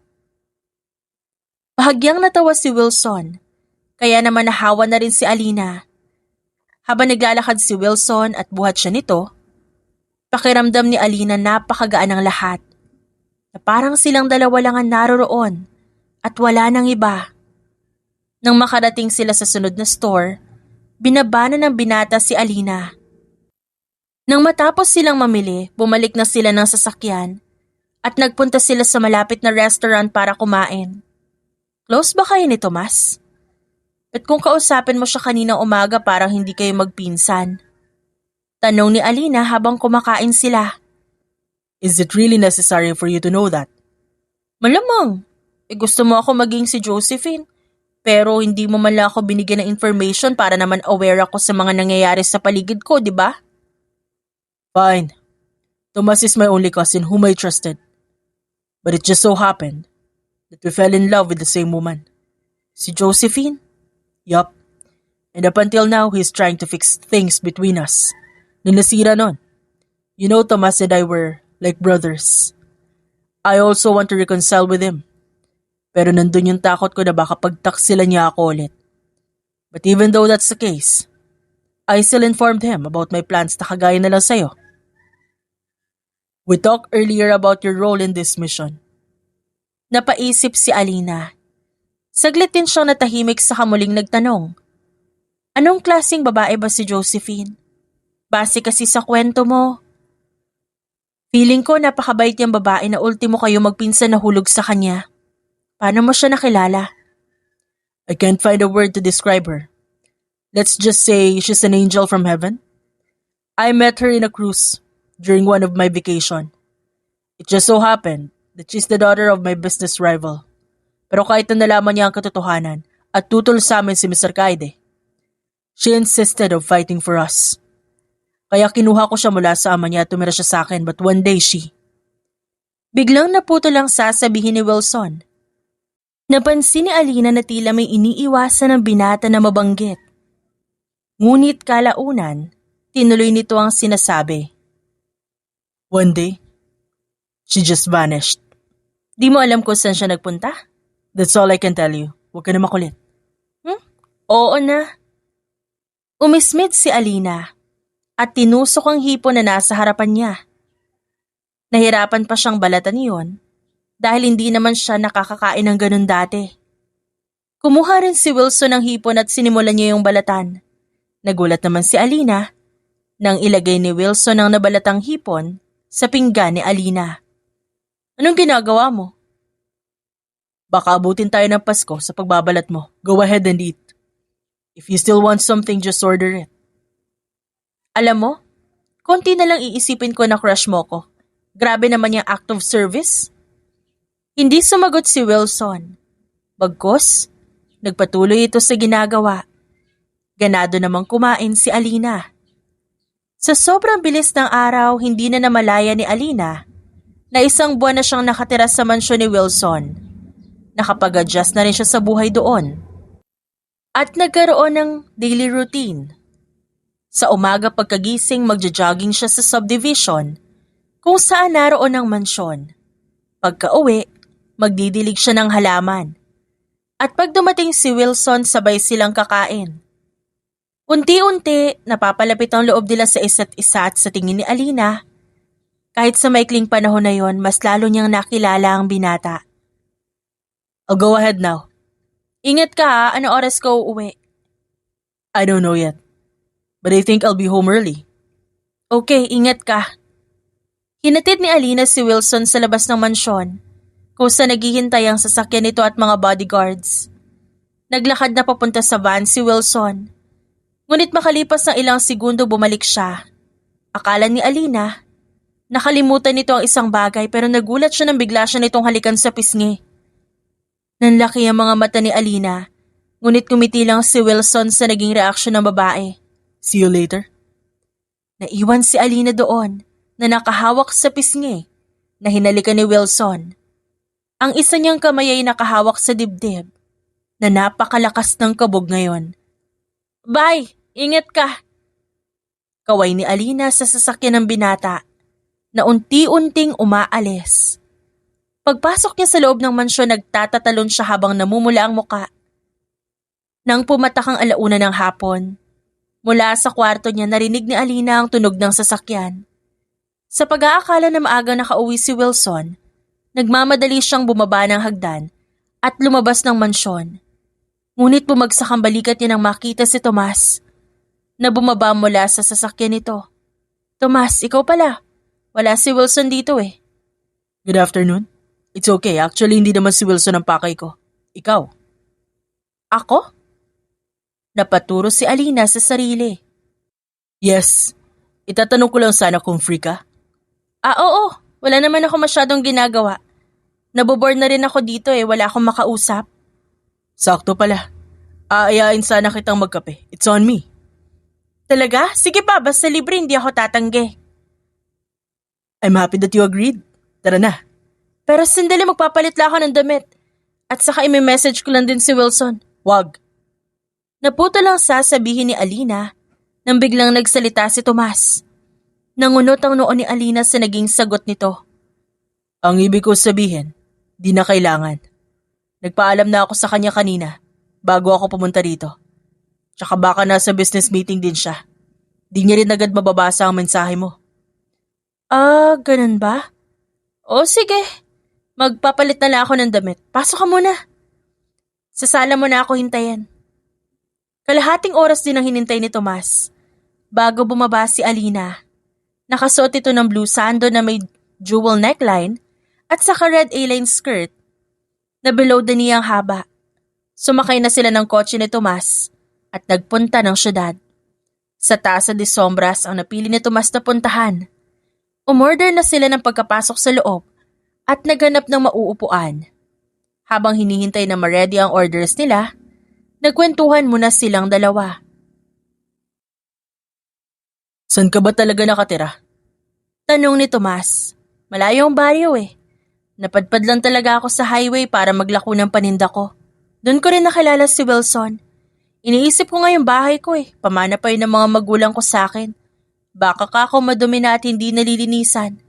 A: Bahagyang natawa si Wilson, kaya naman nahawa na rin si Alina. Habang naglalakad si Wilson at buhat siya nito, pakiramdam ni Alina napakagaan ng lahat. Na parang silang dalawa lang ang naroroon at wala nang iba. Nang makarating sila sa sunod na store, binabana ng binata si Alina. Nang matapos silang mamili, bumalik na sila ng sasakyan at nagpunta sila sa malapit na restaurant para kumain. Close ba kayo ni Tomas? At kung kausapin mo siya kaninang umaga parang hindi kayo magpinsan? Tanong ni Alina habang kumakain sila.
B: Is it really necessary for you to know that?
A: Malamang. Gusto mo ako maging si Josephine. Pero hindi mo man lang ako binigyan ng information para naman aware ako sa mga nangyayari sa paligid ko, di ba?
B: Fine. Tomas is my only cousin whom I trusted. But it just so happened that we fell in love with the same woman.
A: Si Josephine?
B: Yup. And up until now, he's trying to fix things between us. Nung nasira nun. You know, Tomas and I were like brothers. I also want to reconcile with him. Pero nandun yung takot ko na baka pagtaksila niya ako ulit. But even though that's the case, I still informed him about my plans na kagaya na lang sa'yo. We talked earlier about your role in this mission.
A: Napaisip si Alina. Saglit din siyang natahimik sa kamuling nagtanong. Anong klaseng babae ba si Josephine? Base kasi sa kwento mo. Feeling ko napakabait niyang babae na ultimo kayo magpinsan na hulog sa kanya. Paano mo siya nakilala?
B: I can't find a word to describe her. Let's just say she's an angel from heaven. I met her in a cruise during one of my vacation. It just so happened that she's the daughter of my business rival. Pero kahit na nalaman niya ang katotohanan at tutol sa amin si Mr. Kaide, she insisted of fighting for us. Kaya kinuha ko siya mula sa ama niya at tumira siya sa akin but one day she...
A: Biglang naputo lang sasabihin ni Wilson. Napansin ni Alina na tila may iniiwasan ng binata na mabanggit. Ngunit kalaunan, tinuloy nito ang sinasabi.
B: One day, she just vanished.
A: Di mo alam kung saan siya nagpunta?
B: That's all I can tell you. Huwag ka na makulit.
A: Oo na. Umismid si Alina at tinusok ang hipon na nasa harapan niya. Nahirapan pa siyang balatan iyon dahil hindi naman siya nakakakain ng ganun dati. Kumuha rin si Wilson ng hipon at sinimulan niya yung balatan. Nagulat naman si Alina nang ilagay ni Wilson ang nabalatang hipon sa pinggan ni Alina. Anong ginagawa mo?
B: Baka abutin tayo ng Pasko sa pagbabalat mo. Go ahead and eat. If you still want something, just order it.
A: Alam mo, konti na lang iisipin ko na crush mo ko. Grabe naman yung act of service. Hindi sumagot si Wilson. Bagkus, nagpatuloy ito sa ginagawa. Ganado namang kumain si Alina. Sa sobrang bilis ng araw, hindi na namalaya ni Alina na isang buwan na siyang nakatira sa mansyon ni Wilson. Nakapag-adjust na rin siya sa buhay doon. At nagkaroon ng daily routine. Sa umaga pagkagising, magja-jogging siya sa subdivision kung saan naroon ang mansyon. Pagka-uwi, magdidilig siya ng halaman. At pag dumating si Wilson, sabay silang kakain. Unti-unti, napapalapit ang loob nila sa isa't isa at sa tingin ni Alina, kahit sa maikling panahon na yon, mas lalo niyang nakilala ang binata.
B: I'll go ahead now.
A: Ingat ka ha, ano oras ko uuwi?
B: I don't know yet. But I think I'll be home early.
A: Okay, ingat ka. Hinatid ni Alina si Wilson sa labas ng mansyon, kung saan naghihintay ang sasakyan nito at mga bodyguards. Naglakad na papunta sa van si Wilson. Ngunit makalipas ng ilang segundo bumalik siya. Akala ni Alina, Nakalimutan nito ang isang bagay pero nagulat siya nang bigla siya nitong halikan sa pisngi. Nanlaki ang mga mata ni Alina, ngunit kumiti lang si Wilson sa naging reaksyon ng babae.
B: See you later.
A: Naiwan si Alina doon na nakahawak sa pisngi na hinalikan ni Wilson. Ang isa niyang kamay ay nakahawak sa dibdib na napakalakas ng kabog ngayon. Bye! Ingat ka! Kaway ni Alina sa sasakyan ng binata na unti-unting umaalis. Pagpasok niya sa loob ng mansyon, nagtatatalon siya habang namumula ang muka. Nang pumatak ang alauna ng hapon, mula sa kwarto niya narinig ni Alina ang tunog ng sasakyan. Sa pag-aakala na maaga nakauwi si Wilson, nagmamadali siyang bumaba ng hagdan at lumabas ng mansyon. Ngunit bumagsak ang balikat niya nang makita si Tomas na bumaba mula sa sasakyan nito. Tomas, ikaw pala. Wala si Wilson dito eh.
B: Good afternoon. It's okay. Actually, hindi naman si Wilson ang pakay ko. Ikaw.
A: Ako? Napaturo si Alina sa sarili.
B: Yes. Itatanong ko lang sana kung free ka.
A: Oo. Wala naman ako masyadong ginagawa. Naboboard na rin ako dito eh. Wala akong makausap.
B: Sakto pala. Aayain sana kitang magkape. It's on me.
A: Talaga? Sige pa, basta libre hindi ako tatanggi.
B: I'm happy that you agreed. Tara na.
A: Pero sandali, magpapalit lang ako ng damit. At saka imi-message ko lang din si Wilson.
B: Wag.
A: Naputo lang sasabihin ni Alina nang biglang nagsalita si Tomas. Nangunot ang noo ni Alina sa naging sagot nito.
B: Ang ibig ko sabihin, di na kailangan. Nagpaalam na ako sa kanya kanina bago ako pumunta rito. Tsaka baka nasa business meeting din siya. Di niya rin agad mababasa ang mensahe mo.
A: Ganun ba? O sige, magpapalit na lang ako ng damit. Pasok ka muna. Sa sala mo na ako hintayin. Kalahating oras din ang hinintay ni Tomas bago bumaba si Alina. Nakasuot ito ng blue sando na may jewel neckline at saka red A-line skirt na below the knee ang haba. Sumakay na sila ng kotse ni Tomas at nagpunta ng syudad. Sa Tasa de Sombras ang napili ni Tomas na puntahan. Umorder na sila ng pagkapasok sa loob at naghanap ng mauupuan. Habang hinihintay na ma-ready ang orders nila, nagkwentuhan muna silang dalawa.
B: San ka ba talaga nakatira?
A: Tanong ni Tomas. Malayo ang baryo eh. Napadpad lang talaga ako sa highway para maglako ng paninda ko. Doon ko rin nakilala si Wilson. Iniisip ko nga yung bahay ko eh. Pamana pa yun ng mga magulang ko sa akin. Baka ka ako madumi na at hindi nalilinisan.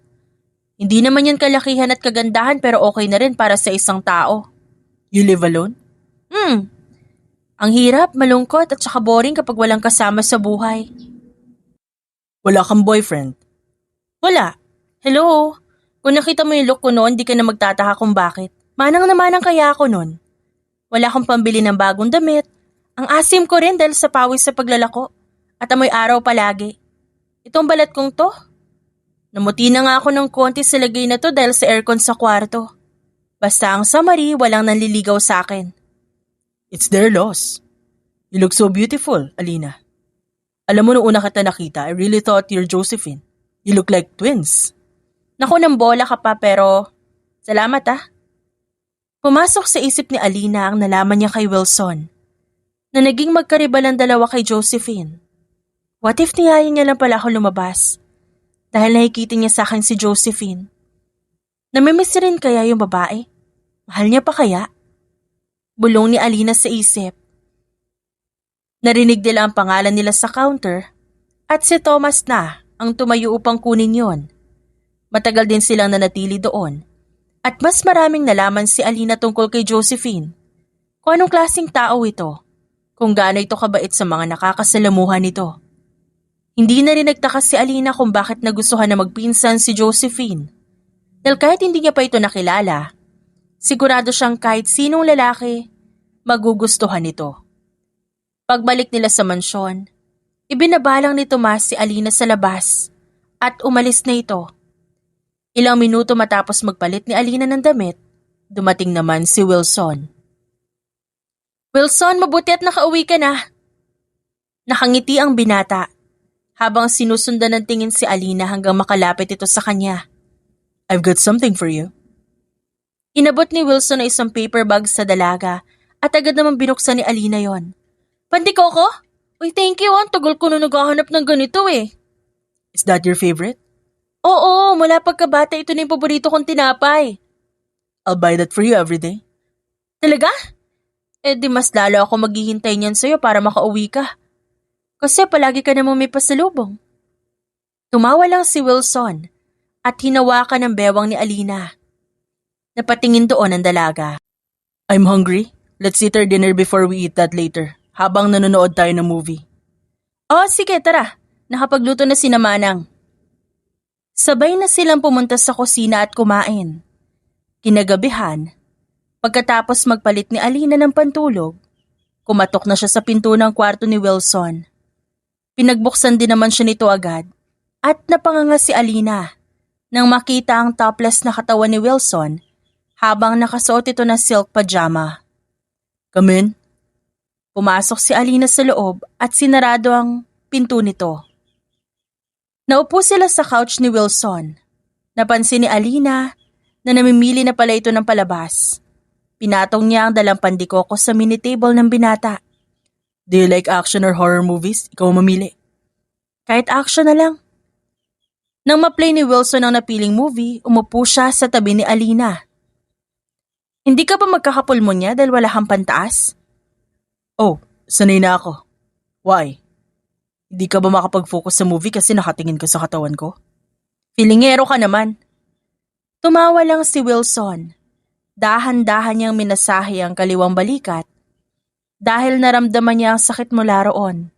A: Hindi naman yan kalakihan at kagandahan pero okay na rin para sa isang tao.
B: You live alone?
A: Ang hirap, malungkot at saka boring kapag walang kasama sa buhay.
B: Wala kang boyfriend?
A: Wala. Hello? Kung nakita mo yung look ko noon, di ka na magtataka kung bakit. Manang na manang kaya ako noon. Wala akong pambili ng bagong damit. Ang asim ko rin dahil sa pawis sa paglalako. At amoy araw palagi. Itong balat kong to. Namuti na nga ako ng konti sa lagay na to dahil sa aircon sa kwarto. Basta ang summary, walang nanliligaw sa akin.
B: It's their loss. You look so beautiful, Alina. Alam mo nung una kita nakita, I really thought you're Josephine. You look like twins.
A: Naku, nang bola ka pa pero salamat ah. Pumasok sa isip ni Alina ang nalaman niya kay Wilson na naging magkaribal ang dalawa kay Josephine. What if niyayin niya lang pala ako lumabas dahil nakikita niya sa akin si Josephine? Namimiss rin kaya yung babae? Mahal niya pa kaya? Bulong ni Alina sa isip. Narinig nila ang pangalan nila sa counter at si Thomas na ang tumayo upang kunin yon. Matagal din silang nanatili doon at mas maraming nalaman si Alina tungkol kay Josephine. Kung anong klaseng tao ito, kung gaano ito kabait sa mga nakakasalamuhan nito. Hindi na rin nagtaka si Alina kung bakit nagustuhan na magpinsan si Josephine. Dahil kahit hindi niya pa ito nakilala, sigurado siyang kahit sinong lalaki, magugustuhan nito. Pagbalik nila sa mansyon, ibinabalang ni Tomas si Alina sa labas at umalis na ito. Ilang minuto matapos magpalit ni Alina ng damit, dumating naman si Wilson. Wilson, mabuti at nakauwi ka na. Nakangiti ang binata. habang sinusundan ng tingin si Alina hanggang makalapit ito sa kanya.
B: I've got something for you.
A: Inabot ni Wilson na isang paper bag sa dalaga at agad naman binuksan ni Alina yon. Pandikoko? Uy, thank you. Ang tagal ko na naghahanap ng ganito eh.
B: Is that your favorite?
A: Oo, mula pagkabata ito na yung paborito kong tinapay.
B: I'll buy that for you every day.
A: Talaga? Eh di mas lalo ako maghihintay niyan sa'yo para makauwi ka. Kasi palagi ka namang may pasalubong. Tumawa lang si Wilson at hinawakan ng bewang ni Alina. Napatingin doon ang dalaga.
B: I'm hungry. Let's eat our dinner before we eat that later. Habang nanonood tayo ng movie.
A: Oh, sige, tara. Nakapagluto na si Manang. Sabay na silang pumunta sa kusina at kumain. Kinagabihan, pagkatapos magpalit ni Alina ng pantulog, kumatok na siya sa pinto ng kwarto ni Wilson. Pinagbuksan din naman siya nito agad at napanganga si Alina nang makita ang topless na katawan ni Wilson habang nakasuot ito ng silk pajama.
B: Come in.
A: Pumasok si Alina sa loob at sinarado ang pinto nito. Naupo sila sa couch ni Wilson. Napansin ni Alina na namimili na pala ito ng palabas. Pinatong niya ang dalang pandikoko sa mini table ng binata.
B: Do you like action or horror movies? Ikaw mamili.
A: Kahit action na lang. Nang ma-play ni Wilson ang napiling movie, umupo siya sa tabi ni Alina. Hindi ka ba magkakapulmonya dahil wala kang pantaas?
B: Oh, sanay na ako. Why? Hindi ka ba makapag-focus sa movie kasi nakatingin ka sa katawan ko?
A: Filingero ka naman. Tumawa lang si Wilson. Dahan-dahan niyang minasahe ang kaliwang balikat dahil naramdaman niya ang sakit mula roon.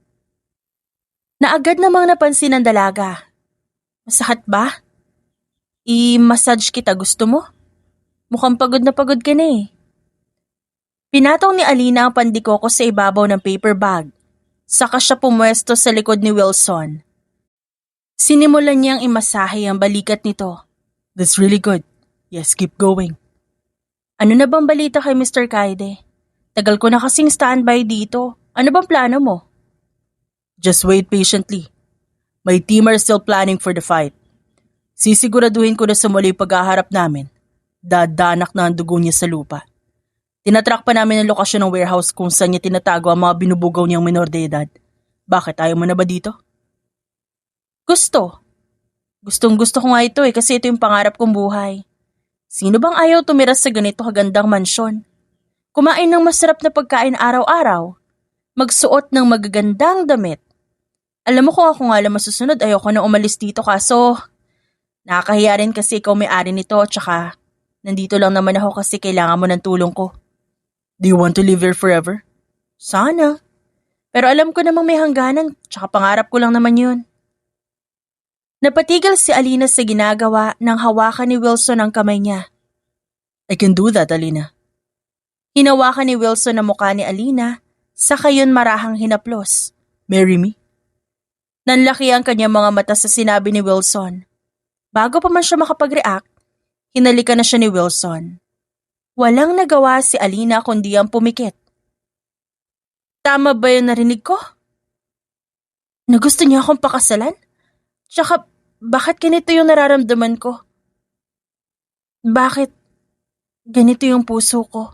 A: Naagad namang napansin ng dalaga. Masakit ba? I-massage kita, gusto mo? Mukhang pagod na pagod ka na eh. Pinatong ni Alina ang pandikoko sa ibabaw ng paper bag. Saka siya pumwesto sa likod ni Wilson. Sinimulan niyang imasahe ang balikat nito.
B: That's really good. Yes, keep going.
A: Ano na bang balita kay Mr. Kaide? Tagal ko na kasing standby dito. Ano bang plano mo?
B: Just wait patiently. My team are still planning for the fight. Sisiguraduhin ko na sa muli pag-aharap namin. Dadanak na ang dugo niya sa lupa. Tinatrack pa namin ang lokasyon ng warehouse kung saan niya tinatago ang mga binubugaw niyang minor de edad. Bakit, ayaw mo na ba dito?
A: Gusto. Gustong-gusto ko nga ito kasi ito yung pangarap kong buhay. Sino bang ayaw tumira sa ganito kagandang mansyon? Kumain ng masarap na pagkain araw-araw. Magsuot ng magagandang damit. Alam mo kung ako nga lang masusunod, ayoko na umalis dito kaso nakakahiya rin kasi ikaw may-ari nito tsaka nandito lang naman ako kasi kailangan mo ng tulong ko.
B: Do you want to live here forever?
A: Sana. Pero alam ko namang may hangganan tsaka pangarap ko lang naman yun. Napatigil si Alina sa ginagawa nang hawakan ni Wilson ang kamay niya.
B: I can do that, Alina.
A: Hinawakan ni Wilson ang mukha ni Alina, saka yun marahang hinaplos.
B: Marry me?
A: Nanlaki ang kanyang mga mata sa sinabi ni Wilson. Bago pa man siya makapag-react, hinalikan na siya ni Wilson. Walang nagawa si Alina kundi ang pumikit. Tama ba yung narinig ko? Na gusto niya akong pakasalan? Tsaka, bakit ganito yung nararamdaman ko? Bakit ganito yung puso ko?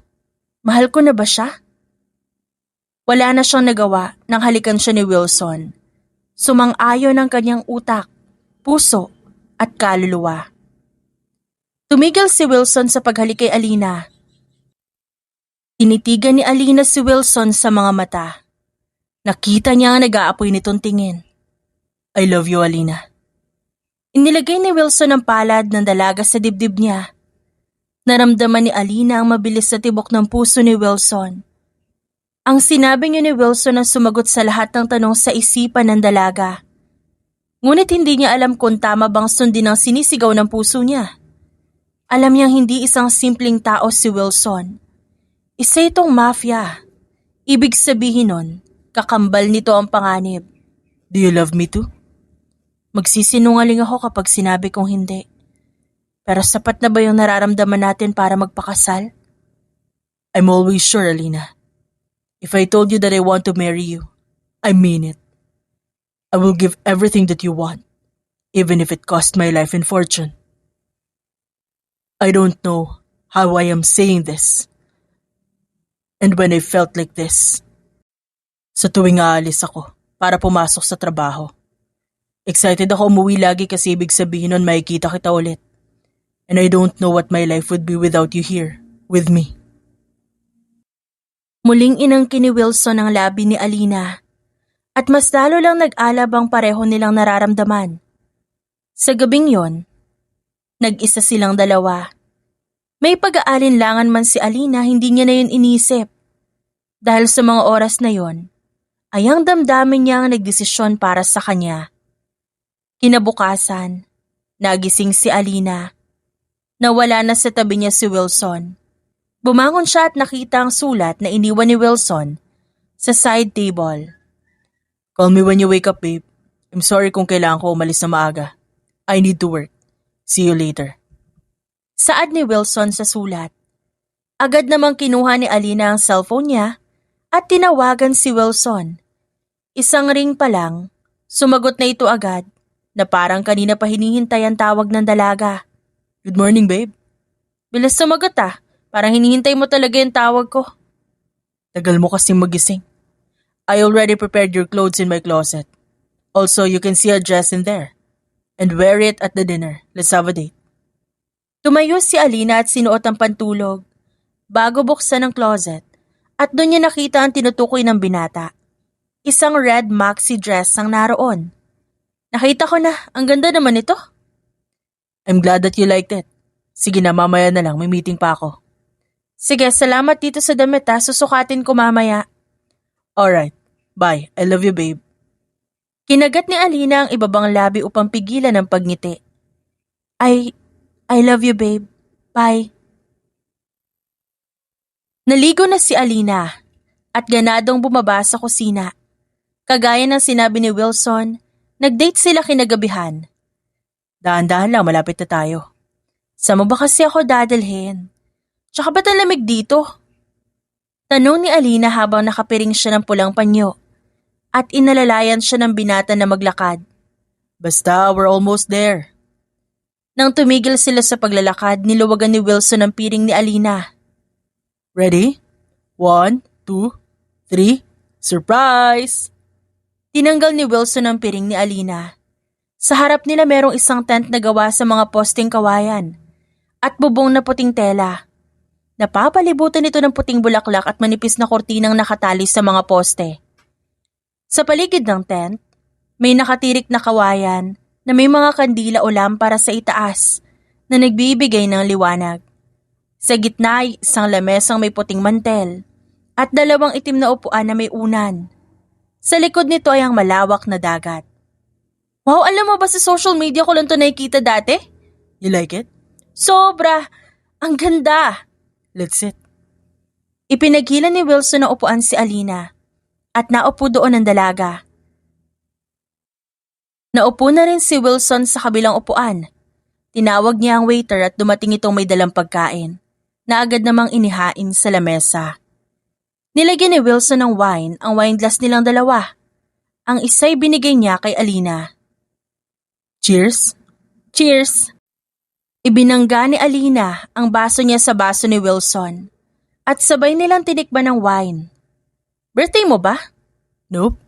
A: Mahal ko na ba siya? Wala na siyang nagawa nang halikan siya ni Wilson. Sumang-ayon ang kanyang utak, puso at kaluluwa. Tumigil si Wilson sa paghalik kay Alina. Tinitigan ni Alina si Wilson sa mga mata. Nakita niya ang nag-aapoy nitong tingin.
B: I love you, Alina.
A: Inilagay ni Wilson ang palad ng dalaga sa dibdib niya. Naramdaman ni Alina ang mabilis na tibok ng puso ni Wilson. Ang sinabi niya ni Wilson ang sumagot sa lahat ng tanong sa isipan ng dalaga. Ngunit hindi niya alam kung tama bang sundin ang sinisigaw ng puso niya. Alam niyang hindi isang simpleng tao si Wilson. Isa itong mafia. Ibig sabihin nun, kakambal nito ang panganib.
B: Do you love me too?
A: Magsisinungaling ako kapag sinabi kong hindi. Pero sapat na ba yung nararamdaman natin para magpakasal?
B: I'm always sure, Alina. If I told you that I want to marry you, I mean it. I will give everything that you want, even if it cost my life and fortune. I don't know how I am saying this. And when I felt like this, sa tuwing aalis ako para pumasok sa trabaho, excited ako umuwi lagi kasi ibig sabihin nun makikita kita ulit. And I don't know what my life would be without you here, with me.
A: Muling inangkin ni Wilson ang labi ni Alina at mas lalo lang nag-alab ang pareho nilang nararamdaman. Sa gabing yon, nag-isa silang dalawa. May pag-aalinlangan man si Alina, hindi niya na yun inisip. Dahil sa mga oras na yon, ay ang damdamin niya ang nagdesisyon para sa kanya. Kinabukasan, nagising si Alina. Nawala na sa tabi niya si Wilson. Bumangon siya at nakita ang sulat na iniwan ni Wilson sa side table.
B: Call me when you wake up, babe. I'm sorry kung kailangan ko umalis na maaga. I need to work. See you later.
A: Saad ni Wilson sa sulat. Agad namang kinuha ni Alina ang cellphone niya at tinawagan si Wilson. Isang ring pa lang, sumagot na ito agad na parang kanina pa hinihintay ang tawag ng dalaga.
B: Good morning, babe.
A: Bilis sumagot ah, parang hinihintay mo talaga yung tawag ko.
B: Tagal mo kasing magising. I already prepared your clothes in my closet. Also, you can see a dress in there. And wear it at the dinner. Let's have a date.
A: Tumayo si Alina at sinuot ang pantulog bago buksan ang closet at doon niya nakita ang tinutukoy ng binata. Isang red maxi dress ang naroon. Nakita ko na, ang ganda naman ito.
B: I'm glad that you liked it. Sige na, mamaya na lang, may meeting pa ako.
A: Sige, salamat dito sa damit ha, susukatin ko mamaya.
B: Alright, bye. I love you, babe.
A: Kinagat ni Alina ang ibabang labi upang pigilan ang pagngiti. I love you, babe. Bye. Naligo na si Alina at ganadong bumaba sa kusina. Kagaya ng sinabi ni Wilson, nag-date sila kinagabihan.
B: Dahan-dahan lang, malapit na tayo.
A: Saan mo ba kasi ako dadalhin? Tsaka ba't ang lamig dito? Tanong ni Alina habang nakapiring siya ng pulang panyo at inalalayan siya ng binata na maglakad.
B: Basta, we're almost there.
A: Nang tumigil sila sa paglalakad, niluwagan ni Wilson ang piring ni Alina.
B: Ready? 1, 2, 3, surprise!
A: Tinanggal ni Wilson ang piring ni Alina. Sa harap nila merong isang tent na gawa sa mga posting kawayan at bubong na puting tela. Napapalibutan ito ng puting bulaklak at manipis na kortinang nakatali sa mga poste. Sa paligid ng tent, may nakatirik na kawayan na may mga kandila o lampara sa itaas na nagbibigay ng liwanag. Sa gitna ay isang lamesang may puting mantel at dalawang itim na upuan na may unan. Sa likod nito ay ang malawak na dagat. Wow, alam mo ba sa social media ko lang ito nakikita dati?
B: You like it?
A: Sobra! Ang ganda!
B: Let's sit.
A: Ipinaghilan ni Wilson na upuan si Alina at naupo doon ang dalaga. Naupo na rin si Wilson sa kabilang upuan. Tinawag niya ang waiter at dumating itong may dalang pagkain na agad namang inihain sa lamesa. Nilagyan ni Wilson ng wine ang wine glass nilang dalawa. Ang isa'y binigay niya kay Alina.
B: Cheers?
A: Cheers! Ibinangga ni Alina ang baso niya sa baso ni Wilson at sabay nilang tinikman ng wine. Birthday mo ba?
B: Nope.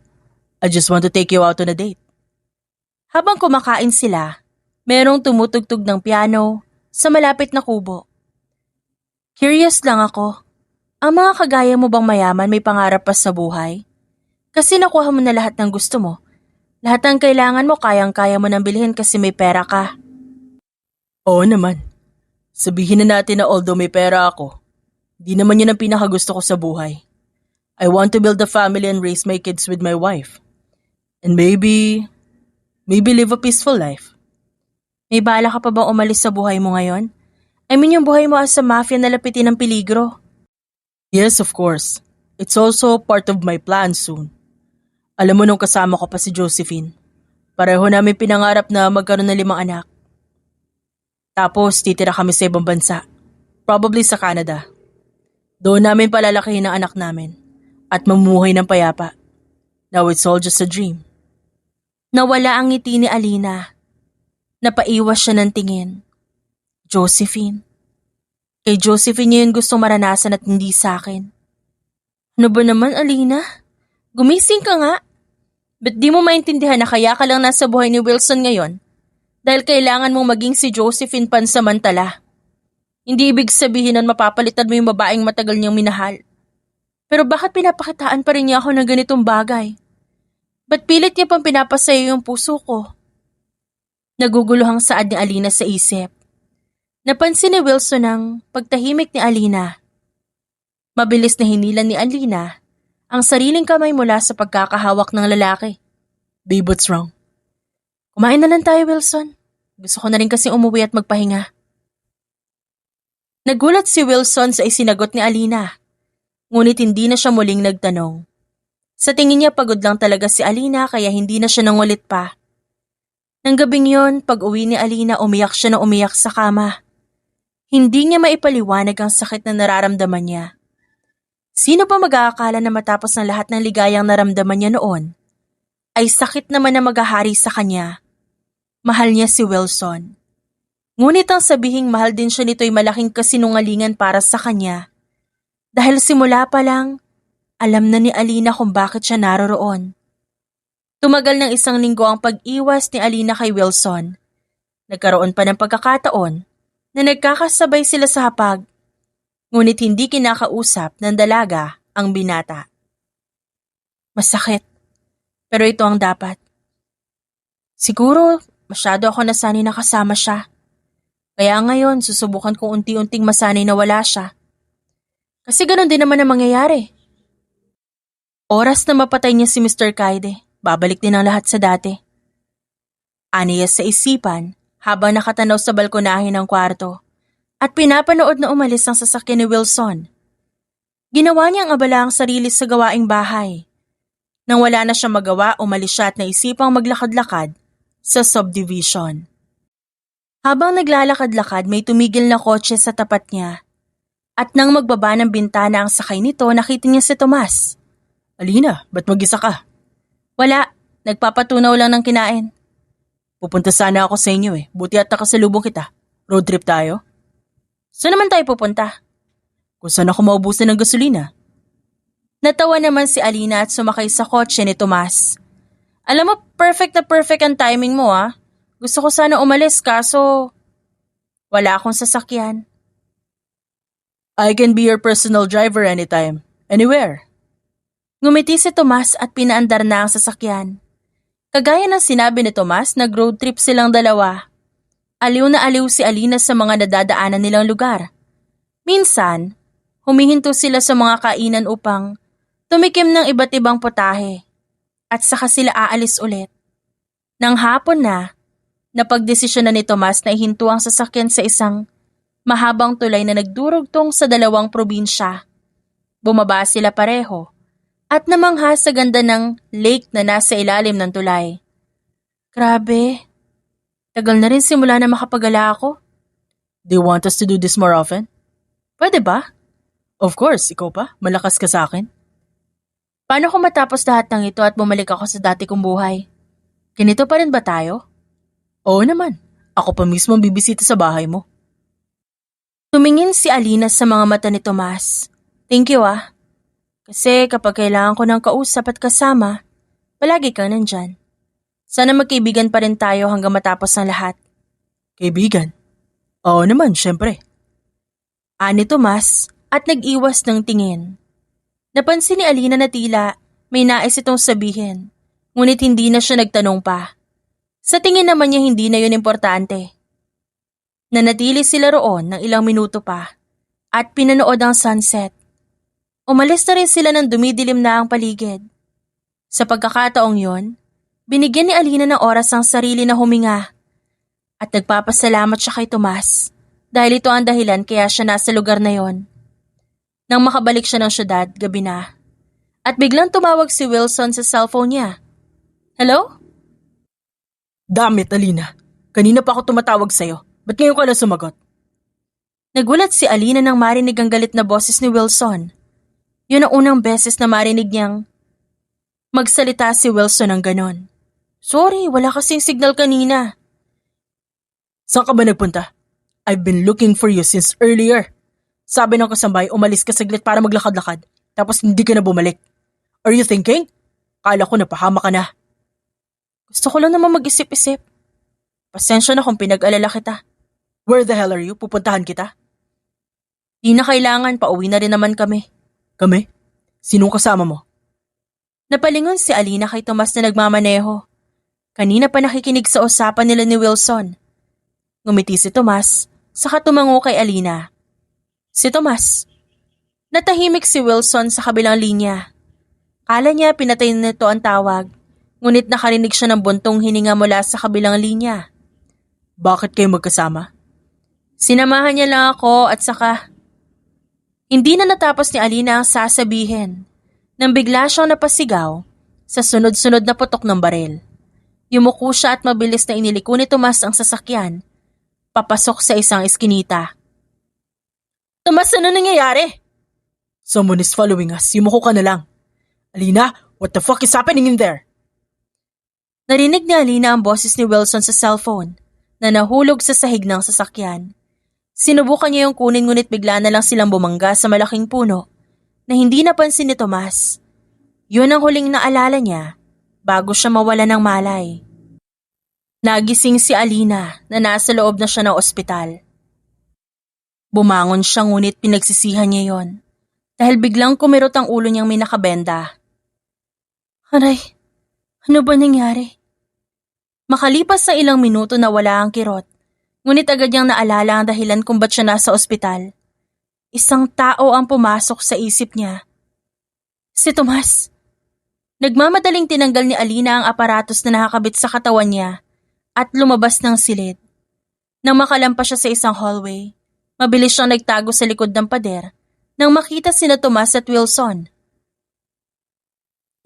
B: I just want to take you out on a date.
A: Habang kumakain sila, merong tumutugtog ng piano sa malapit na kubo. Curious lang ako, ang mga kagaya mo bang mayaman may pangarap pa sa buhay? Kasi nakuha mo na lahat ng gusto mo. Lahat ng kailangan mo kayang-kaya mo nang bilhin kasi may pera ka.
B: Oo naman. Sabihin na natin na although may pera ako, di naman yun ang pinakagusto ko sa buhay. I want to build a family and raise my kids with my wife. And maybe live a peaceful life.
A: May bala ka pa bang umalis sa buhay mo ngayon? I mean yung buhay mo as a mafia na lapitin ng peligro.
B: Yes, of course. It's also part of my plan soon. Alam mo nung kasama ko pa si Josephine, pareho namin pinangarap na magkaroon ng 5 anak. Tapos titira kami sa ibang bansa, probably sa Canada. Doon namin palalakihin ang anak namin at mamumuhay ng payapa. Now it's all just a dream.
A: Nawala ang ngiti ni Alina. Napaiwas siya ng tingin. Josephine. Kay Josephine niya yun gustong maranasan at hindi sa akin. Ano ba naman, Alina? Gumising ka nga. Ba't di mo maintindihan na kaya ka lang nasa buhay ni Wilson ngayon? Dahil kailangan mong maging si Josephine pansamantala. Hindi ibig sabihin na mapapalitan mo yung babaeng matagal niyang minahal. Pero bakit pinapakitaan pa rin niya ako ng ganitong bagay? Ba't pilit niya pang pinapasaya yung puso ko? Naguguluhang saad ni Alina sa isip. Napansin ni Wilson ang pagtahimik ni Alina. Mabilis na hinilan ni Alina ang sariling kamay mula sa pagkakahawak ng lalaki.
B: Babe, what's wrong?
A: Kumain na lang tayo, Wilson. Gusto ko na rin kasi umuwi at magpahinga. Nagulat si Wilson sa isinagot ni Alina. Ngunit hindi na siya muling nagtanong. Sa tingin niya pagod lang talaga si Alina kaya hindi na siya nangulit pa. Nang gabing yon, pag uwi ni Alina umiyak siya na umiyak sa kama. Hindi niya maipaliwanag ang sakit na nararamdaman niya. Sino pa mag-aakala na matapos ng lahat ng ligayang naramdaman niya noon, ay sakit naman na maghahari sa kanya? Mahal niya si Wilson. Ngunit ang sabihing mahal din siya nito'y malaking kasinungalingan para sa kanya. Dahil simula pa lang, alam na ni Alina kung bakit siya naroroon. Tumagal ng 1 linggo ang pag-iwas ni Alina kay Wilson. Nagkaroon pa ng pagkakataon na nagkakasabay sila sa hapag, ngunit hindi kinakausap ng dalaga ang binata. Masakit, pero ito ang dapat. Siguro, masyado ako nasanay na kasama siya. Kaya ngayon, susubukan kong unti-unting masanay na wala siya. Kasi ganun din naman ang mangyayari. Oras na mapatay niya si Mr. Kaide, babalik din ang lahat sa dati. Aniya sa isipan habang nakatanaw sa balkonahe ng kwarto at pinapanood na umalis ang sasakyan ni Wilson. Ginawa niya ang abala ang sarili sa gawaing bahay. Nang wala na siya magawa, umalis siya at naisipang maglakad-lakad sa subdivision. Habang naglalakad-lakad, may tumigil na kotse sa tapat niya. At nang magbaba ng bintana ang sakay nito, nakita niya si Tomas.
B: Alina, ba't mag-isa ka?
A: Wala, nagpapatunaw lang ng kinain.
B: Pupunta sana ako sa inyo buti at nakasalubong kita. Road trip tayo?
A: Saan naman tayo pupunta?
B: Kung saan ako maubusan ng gasolina.
A: Natawa naman si Alina at sumakay sa kotse ni Tomas. Alam mo, perfect na perfect ang timing mo Gusto ko sana umalis kaso wala akong sasakyan.
B: I can be your personal driver anytime, anywhere.
A: Ngumiti si Tomas at pinaandar na ang sasakyan. Kagaya ng sinabi ni Tomas, nag-road trip silang dalawa. Aliw na aliw si Alina sa mga nadadaanan nilang lugar. Minsan, humihinto sila sa mga kainan upang tumikim ng iba't ibang putahe at saka sila aalis ulit. Nang hapon na, napagdesisyon na ni Tomas na ihinto ang sasakyan sa isang mahabang tulay na nagdurugtong sa 2 probinsya. Bumaba sila pareho at namangha sa ganda ng lake na nasa ilalim ng tulay. Grabe, tagal na rin simula na makapagala ako.
B: Do you want us to do this more often?
A: Pwede ba?
B: Of course, ikaw pa, malakas ka sa akin.
A: Paano kung matapos lahat ng ito at bumalik ako sa dati kong buhay? Ganito pa rin ba tayo?
B: Oo naman, ako pa mismo ang bibisita sa bahay mo.
A: Tumingin si Alina sa mga mata ni Tomas. Thank you Kasi kapag kailangan ko ng kausap at kasama, palagi kang nandyan. Sana magkaibigan pa rin tayo hanggang matapos ang lahat.
B: Kaibigan? Oo naman, syempre.
A: Ani Tomas at nag-iwas ng tingin. Napansin ni Alina na tila may nais itong sabihin, ngunit hindi na siya nagtanong pa. Sa tingin naman niya hindi na yun importante. Nanatili sila roon ng ilang minuto pa at pinanood ang sunset. Umalis na rin sila nang dumidilim na ang paligid. Sa pagkakataong yon, binigyan ni Alina ng oras ang sarili na huminga at nagpapasalamat siya kay Tomas dahil ito ang dahilan kaya siya nasa lugar na yon. Nang makabalik siya ng syudad, gabi na, at biglang tumawag si Wilson sa cellphone niya. Hello?
B: Damn it, Alina. Kanina pa ako tumatawag sa'yo. Ba't ngayon ka lang sumagot?
A: Nagulat si Alina nang marinig ang galit na boses ni Wilson. Yun ang unang beses na marinig niyang magsalita si Wilson ng ganon. Sorry, wala kasing signal kanina.
B: Saan ka ba nagpunta? I've been looking for you since earlier. Sabi ng kasambay, umalis ka saglit para maglakad-lakad, tapos hindi ka na bumalik. Are you thinking? Kala ko napahama ka na.
A: Gusto ko lang naman mag-isip-isip. Pasensya na kung pinag-alala kita.
B: Where the hell are you? Pupuntahan kita?
A: Di na kailangan, pauwi na rin naman kami.
B: Kami? Sinong kasama mo?
A: Napalingon si Alina kay Tomas na nagmamaneho. Kanina pa nakikinig sa usapan nila ni Wilson. Ngumiti si Tomas, saka tumango kay Alina. Si Tomas. Natahimik si Wilson sa kabilang linya. Kala niya pinatay nito ang tawag, ngunit nakarinig siya ng buntong hininga mula sa kabilang linya.
B: Bakit kayo magkasama?
A: Sinamahan niya lang ako at saka... Hindi na natapos ni Alina ang sasabihin nang bigla siyang napasigaw sa sunod-sunod na putok ng baril. Yumuko siya at mabilis na iniliko ni Tomas ang sasakyan, papasok sa isang eskinita. Tomas, ano nangyayari?
B: Someone is following us. Yumuko ka na lang. Alina, what the fuck is happening in there?
A: Narinig ni Alina ang boses ni Wilson sa cellphone na nahulog sa sahig ng sasakyan. Sinubukan niya yung kunin ngunit bigla na lang silang bumangga sa malaking puno na hindi napansin ni Tomas. Yun ang huling naalala niya bago siya mawala ng malay. Nagising si Alina na nasa loob na siya ng ospital. Bumangon siya ngunit pinagsisihan niya yon dahil biglang kumirot ang ulo niyang may nakabenda. Aray, ano ba nangyari? Makalipas sa ilang minuto na wala ang kirot, ngunit agad niyang naalala ang dahilan kung ba't siya nasa ospital. Isang tao ang pumasok sa isip niya. Si Tomas. Nagmamadaling tinanggal ni Alina ang aparatos na nakakabit sa katawan niya at lumabas ng silid. Nang makalampas siya sa isang hallway, mabilis siyang nagtago sa likod ng pader nang makita sina Tomas at Wilson.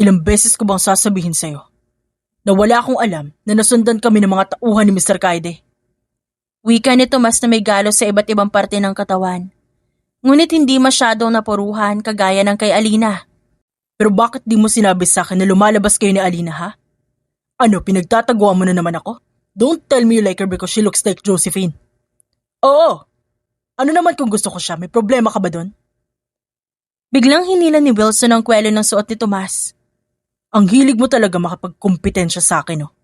B: Ilang beses ko bang sasabihin sa'yo na wala akong alam na nasundan kami ng mga tauhan ni Mr. Kaide?
A: Wika ni Tomas na may galos sa iba't ibang parte ng katawan. Ngunit hindi masyadong napuruhan kagaya ng kay Alina.
B: Pero bakit di mo sinabi sa akin na lumalabas kayo ni Alina, ha? Ano, pinagtataguan mo na naman ako? Don't tell me you like her because she looks like Josephine. Oo! Ano naman kung gusto ko siya? May problema ka ba doon?
A: Biglang hinila ni Wilson ang kwelo ng suot ni Tomas.
B: Ang hilig mo talaga makapagkompetensya sa akin, no?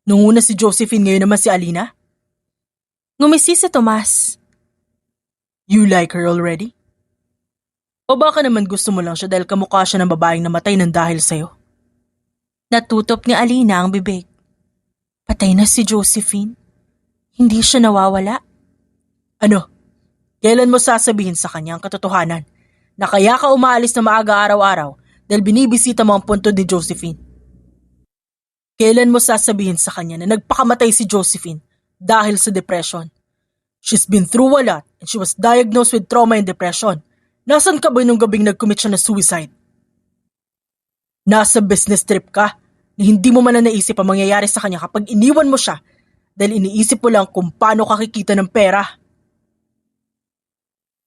B: Nung una si Josephine, ngayon naman si Alina?
A: Ngumisi si Tomas.
B: You like her already? O baka naman gusto mo lang siya dahil kamukha siya ng babaeng namatay ng dahil sa'yo?
A: Natutop ni Alina ang bibig. Patay na si Josephine? Hindi siya nawawala?
B: Ano? Kailan mo sasabihin sa kanya ang katotohanan na kaya ka umaalis na maaga araw-araw dahil binibisita mo ang puntod ni Josephine? Kailan mo sasabihin sa kanya na nagpakamatay si Josephine dahil sa depression? She's been through a lot and she was diagnosed with trauma and depression. Nasaan ka ba nung gabing nag-commit siya ng suicide? Nasa business trip ka na hindi mo man na naisip ang mangyayari sa kanya kapag iniwan mo siya dahil iniisip mo lang kung paano kakikita ng pera.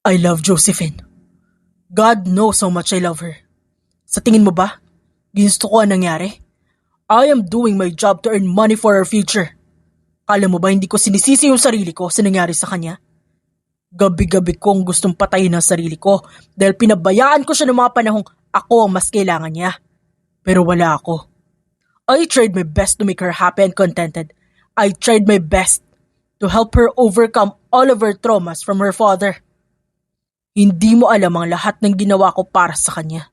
B: I love Josephine. God knows how much I love her. Sa tingin mo ba, ginusto ko ang nangyari? I am doing my job to earn money for our future. Kala mo ba hindi ko sinisisi yung sarili ko sa nangyari sa kanya? Gabi-gabi kong gustong patayin ang sarili ko dahil pinabayaan ko siya ng mga panahong ako ang mas kailangan niya. Pero wala ako. I tried my best to make her happy and contented. I tried my best to help her overcome all of her traumas from her father. Hindi mo alam ang lahat ng ginawa ko para sa kanya.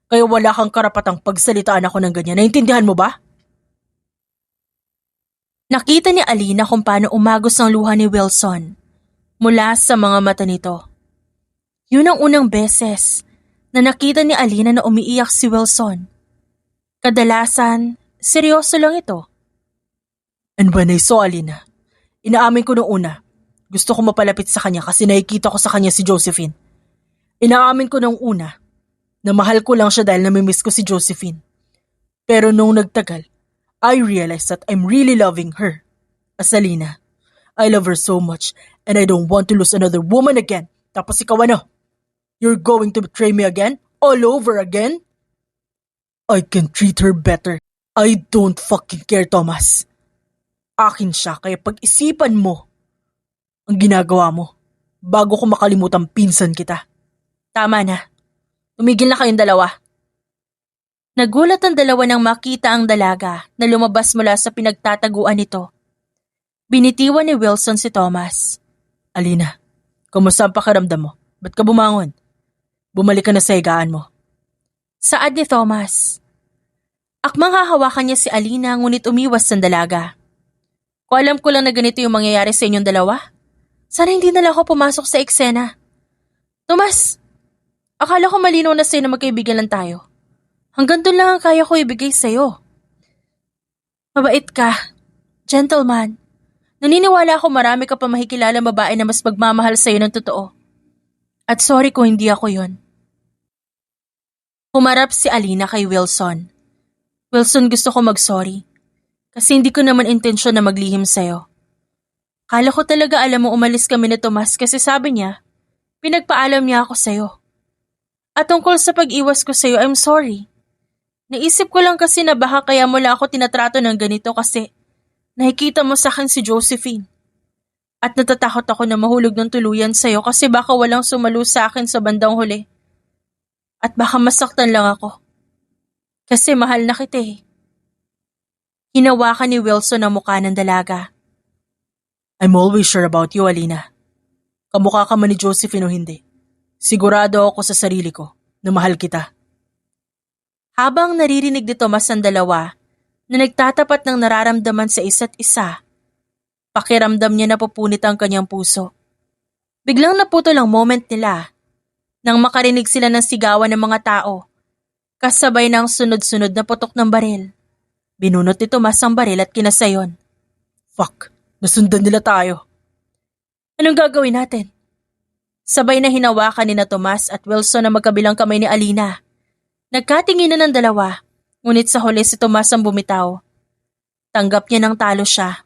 B: Kaya wala kang karapatang pagsalitaan ako ng ganyan. Naintindihan mo ba?
A: Nakita ni Alina kung paano umagos ang luha ni Wilson mula sa mga mata nito. Yun ang unang beses na nakita ni Alina na umiiyak si Wilson. Kadalasan, seryoso lang ito.
B: And when I saw Alina, inaamin ko noong una, gusto ko mapalapit sa kanya kasi nakikita ko sa kanya si Josephine. Inaamin ko noong una na mahal ko lang siya dahil namimiss ko si Josephine. Pero nung nagtagal, I realized that I'm really loving her as Alina. I love her so much and I don't want to lose another woman again. Tapos ikaw ano? You're going to betray me again? All over again? I can treat her better. I don't fucking care, Thomas. Akin siya, kaya pag-isipan mo ang ginagawa mo bago ko makalimutan pinsan kita.
A: Tama na. Tumigil na kayong dalawa. Nagulat ang dalawa nang makita ang dalaga na lumabas mula sa pinagtataguan nito. Binitiwan ni Wilson si Thomas.
B: Alina, kumusta ang pakiramdam mo? Ba't ka bumangon? Bumalik ka na sa higaan mo.
A: Saad ni Thomas. Akmang hahawakan niya si Alina ngunit umiwas ang dalaga. Kung alam ko lang na ganito yung mangyayari sa inyong dalawa, sana hindi na lang ako pumasok sa eksena. Thomas, akala ko malinaw na sa'yo na magkaibigan lang tayo. Hanggang doon lang ang kaya ko ibigay sa'yo. Mabait ka, gentleman. Naniniwala ako marami ka pa makikilalang babae na mas magmamahal sa'yo ng totoo. At sorry kung hindi ako yon. Humarap si Alina kay Wilson. Wilson, gusto ko mag-sorry. Kasi hindi ko naman intensyon na maglihim sa'yo. Kala ko talaga alam mo umalis kami ni Tomas kasi sabi niya, pinagpaalam niya ako sa'yo. At tungkol sa pag-iwas ko sa'yo, I'm sorry. Naisip ko lang kasi na baka kaya mo lang ako tinatrato ng ganito kasi nakikita mo sa akin si Josephine. At natatakot ako na mahulog ng tuluyan sa'yo kasi baka walang sumalo sa akin sa bandang huli. At baka masaktan lang ako. Kasi mahal na kita eh. Hinawakan ni Wilson ang mukha ng dalaga.
B: I'm always sure about you, Alina. Kamukha ka man ni Josephine o hindi. Sigurado ako sa sarili ko na mahal kita.
A: Habang naririnig ni Tomas ang dalawa na nagtatapat ng nararamdaman sa isa't isa, pakiramdam niya na pupunit ang kanyang puso. Biglang naputol ang moment nila nang makarinig sila ng sigawan ng mga tao, kasabay ng sunod-sunod na putok ng baril. Binunot ni Tomas ang baril at kinasayon.
B: Fuck, nasundan nila tayo.
A: Anong gagawin natin? Sabay na hinawakan ni na Tomas at Wilson na magkabilang kamay ni Alina. Nagkatinginan ng dalawa, ngunit sa huli si Tomas ang bumitaw. Tanggap niya ng talo siya.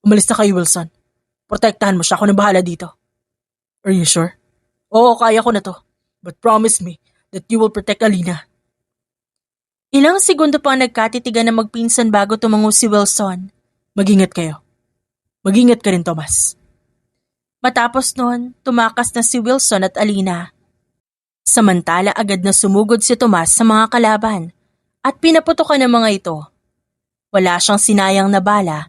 B: Umalis na kayo, Wilson. Protektahan mo siya, ako na bahala dito. Are you sure? Oo, kaya ko na to. But promise me that you will protect Alina.
A: Ilang segundo pa ang nagkatitigan na magpinsan bago tumango si Wilson.
B: Mag-ingat kayo. Mag-ingat ka rin, Thomas.
A: Matapos noon, tumakas na si Wilson at Alina. Samantala agad na sumugod si Tomas sa mga kalaban at pinaputokan ng mga ito. Wala siyang sinayang na bala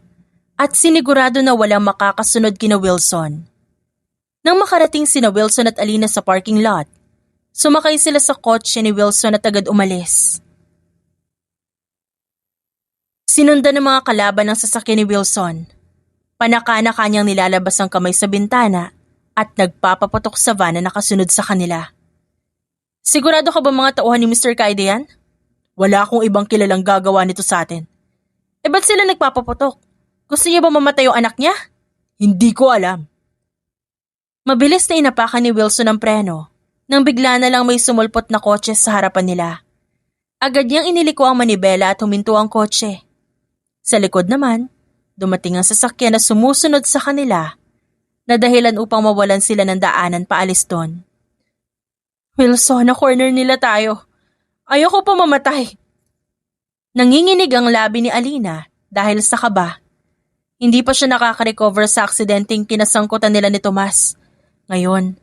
A: at sinigurado na walang makakasunod kina Wilson. Nang makarating sina Wilson at Alina sa parking lot, sumakay sila sa kotse ni Wilson at agad umalis. Sinundan ng mga kalaban ng sasakyan ni Wilson. Panaka-na kanyang nilalabas ang kamay sa bintana at nagpapaputok sa van na nakasunod sa kanila. Sigurado ka ba mga tauhan ni Mr. Kaide yan?
B: Wala akong ibang kilalang gagawa nito sa atin.
A: Eh ba't sila nagpapaputok? Gusto niya ba mamatay yung anak niya?
B: Hindi ko alam.
A: Mabilis na inapakan ni Wilson ang preno nang bigla na lang may sumulpot na kotse sa harapan nila. Agad niyang iniliko ang manibela at huminto ang kotse. Sa likod naman, dumating ang sasakyan na sumusunod sa kanila na dahilan upang mawalan sila ng daanan paalis doon. Wilson, na-corner nila tayo. Ayoko pa mamatay. Nanginginig ang labi ni Alina dahil sa kaba. Hindi pa siya nakaka-recover sa aksidenteng kinasangkutan nila ni Tomas. Ngayon,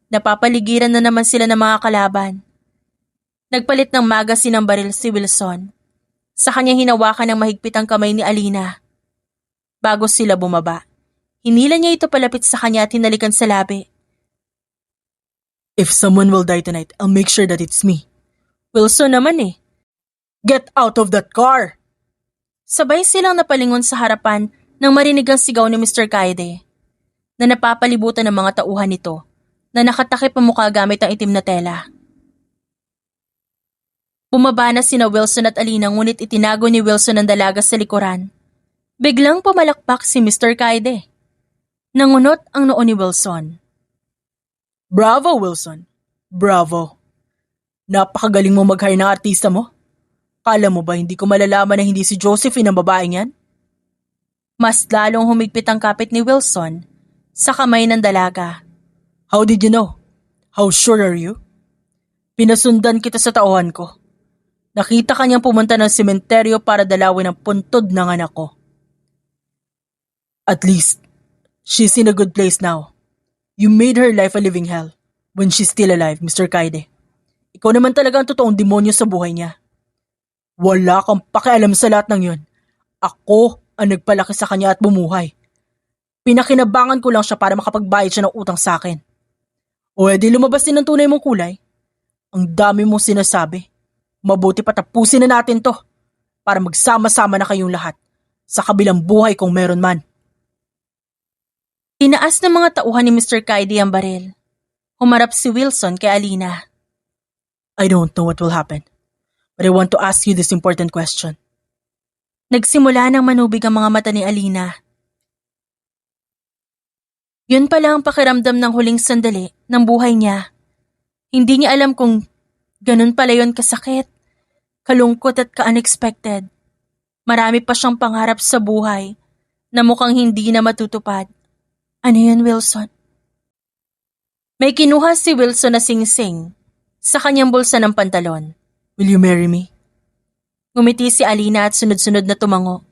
A: napapaligiran na naman sila ng mga kalaban. Nagpalit ng magasin ng baril si Wilson. Sa kanya hinawakan ng mahigpit ang kamay ni Alina. Bago sila bumaba, hinila niya ito palapit sa kanya at hinalikan sa labi.
B: If someone will die tonight, I'll make sure that it's me.
A: Wilson naman eh.
B: Get out of that car!
A: Sabay silang napalingon sa harapan nang marinig ang sigaw ni Mr. Kaide na napapalibutan ng mga tauhan nito na nakatakip ang mukha gamit ang itim na tela. Bumaba na sina Wilson at Alina ngunit itinago ni Wilson ang dalaga sa likuran. Biglang pumalakpak si Mr. Kaide. Nangunot ang noo ni Wilson.
B: Bravo, Wilson. Bravo. Napakagaling mo mag-hire ng artista mo. Kala mo ba hindi ko malalaman na hindi si Josephine ang babaeng yan?
A: Mas lalong humigpit ang kapit ni Wilson sa kamay ng dalaga.
B: How did you know? How sure are you? Pinasundan kita sa tauhan ko. Nakita kanyang pumunta ng sementeryo para dalawin ang puntod ng anak ko. At least, she's in a good place now. You made her life a living hell when she's still alive, Mr. Kaide. Ikaw naman talaga ang totoong demonyo sa buhay niya. Wala kang pakialam sa lahat ng yun. Ako ang nagpalaki sa kanya at bumuhay. Pinakinabangan ko lang siya para makapagbayad siya ng utang sa akin. O edi lumabas din ang tunay mong kulay. Ang dami mong sinasabi. Mabuti pa tapusin na natin to para magsama-sama na kayong lahat sa kabilang buhay kung meron man.
A: Tinaas ng mga tauhan ni Mr. Kaide ang baril. Humarap si Wilson kay Alina.
B: I don't know what will happen, but I want to ask you this important question.
A: Nagsimula nang manubig ang mga mata ni Alina. Yun pala ang pakiramdam ng huling sandali ng buhay niya. Hindi niya alam kung ganun pala yun kasakit, kalungkot at ka-unexpected. Marami pa siyang pangarap sa buhay na mukhang hindi na matutupad. Ano yun, Wilson? May kinuha si Wilson na singsing sa kanyang bulsa ng pantalon.
B: Will you marry me?
A: Ngumiti si Alina at sunod-sunod na tumango.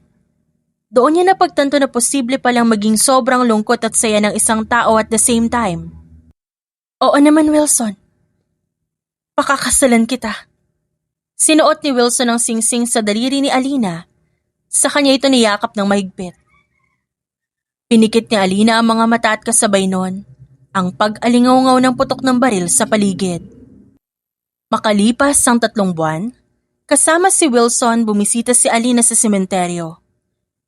A: Doon niya napagtanto na posible palang maging sobrang lungkot at saya ng isang tao at the same time. Oo naman, Wilson. Pakakasalan kita. Sinuot ni Wilson ang singsing sa daliri ni Alina. Sa kanya ito niyakap ng mahigpit. Pinikit ni Alina ang mga mata at kasabay nun ang pag-alingaw-ngaw ng putok ng baril sa paligid. Makalipas ang 3 buwan, kasama si Wilson bumisita si Alina sa sementeryo.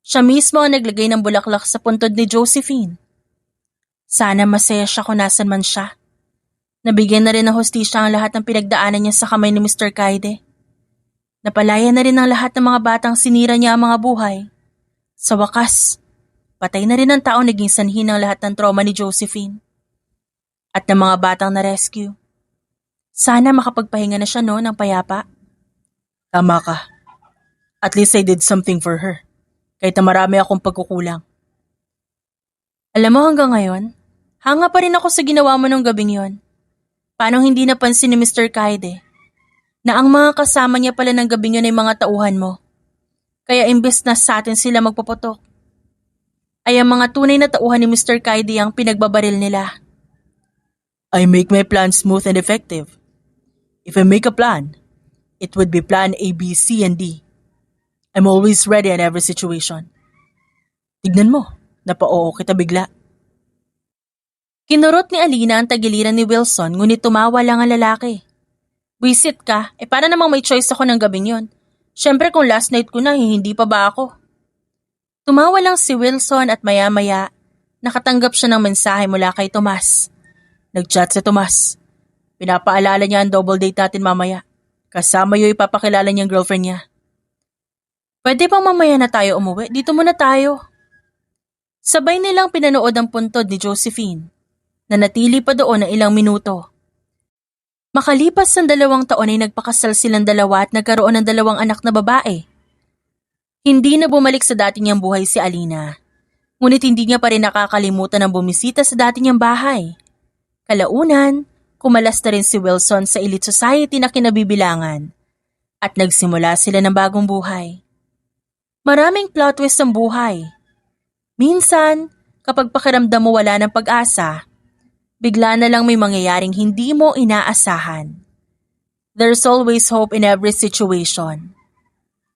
A: Siya mismo ang naglagay ng bulaklak sa puntod ni Josephine. Sana masaya siya kung nasan man siya. Nabigyan na rin ng hustisya ang lahat ng pinagdaanan niya sa kamay ni Mr. Kaide. Napalaya na rin ang lahat ng mga batang sinira niya ang mga buhay. Sa wakas, patay na rin ang taong naging sanhi ng lahat ng trauma ni Josephine. At ng mga batang na-rescue. Sana makapagpahinga na siya ng payapa.
B: Tama ka. At least I did something for her. Kahit na marami akong pagkukulang.
A: Alam mo hanggang ngayon, hanga pa rin ako sa ginawa mo nung gabing yon. Paano hindi napansin ni Mr. Kaide na ang mga kasama niya pala ng gabing yun ay mga tauhan mo? Kaya imbes na sa atin sila magpaputok, ay ang mga tunay na tauhan ni Mr. Kaide ang pinagbabaril nila.
B: I make my plan smooth and effective. If I make a plan, it would be plan A, B, C, and D. I'm always ready in every situation. Tignan mo, napa-oo kita bigla.
A: Kinurot ni Alina ang tagiliran ni Wilson ngunit tumawa lang ang lalaki. Wisit ka, para namang may choice ako ng gabing yon. Siyempre kung last night ko na, hindi pa ba ako? Tumawa lang si Wilson at maya-maya, nakatanggap siya ng mensahe mula kay Tomas. Nag-chat si Tomas. Pinapaalala niya ang double date natin mamaya. Kasama yung ipapakilala niyang girlfriend niya. Pwede bang mamaya na tayo umuwi? Dito muna tayo. Sabay nilang pinanood ang puntod ni Josephine. Nanatili pa doon ng ilang minuto. Makalipas ang 2 taon ay nagpakasal silang dalawa at nagkaroon ng 2 anak na babae. Hindi na bumalik sa dati niyang buhay si Alina. Ngunit hindi niya pa rin nakakalimutan ang bumisita sa dati niyang bahay. Kalaunan, kumalas na rin si Wilson sa elite society na kinabibilangan at nagsimula sila ng bagong buhay. Maraming plot twist ang buhay. Minsan, kapag pakiramdam mo wala ng pag-asa, bigla na lang may mangyayaring hindi mo inaasahan. There's always hope in every situation.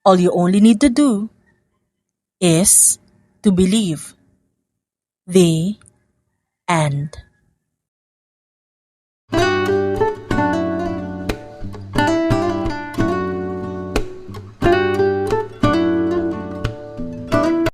A: All you only need to do is to believe. The end.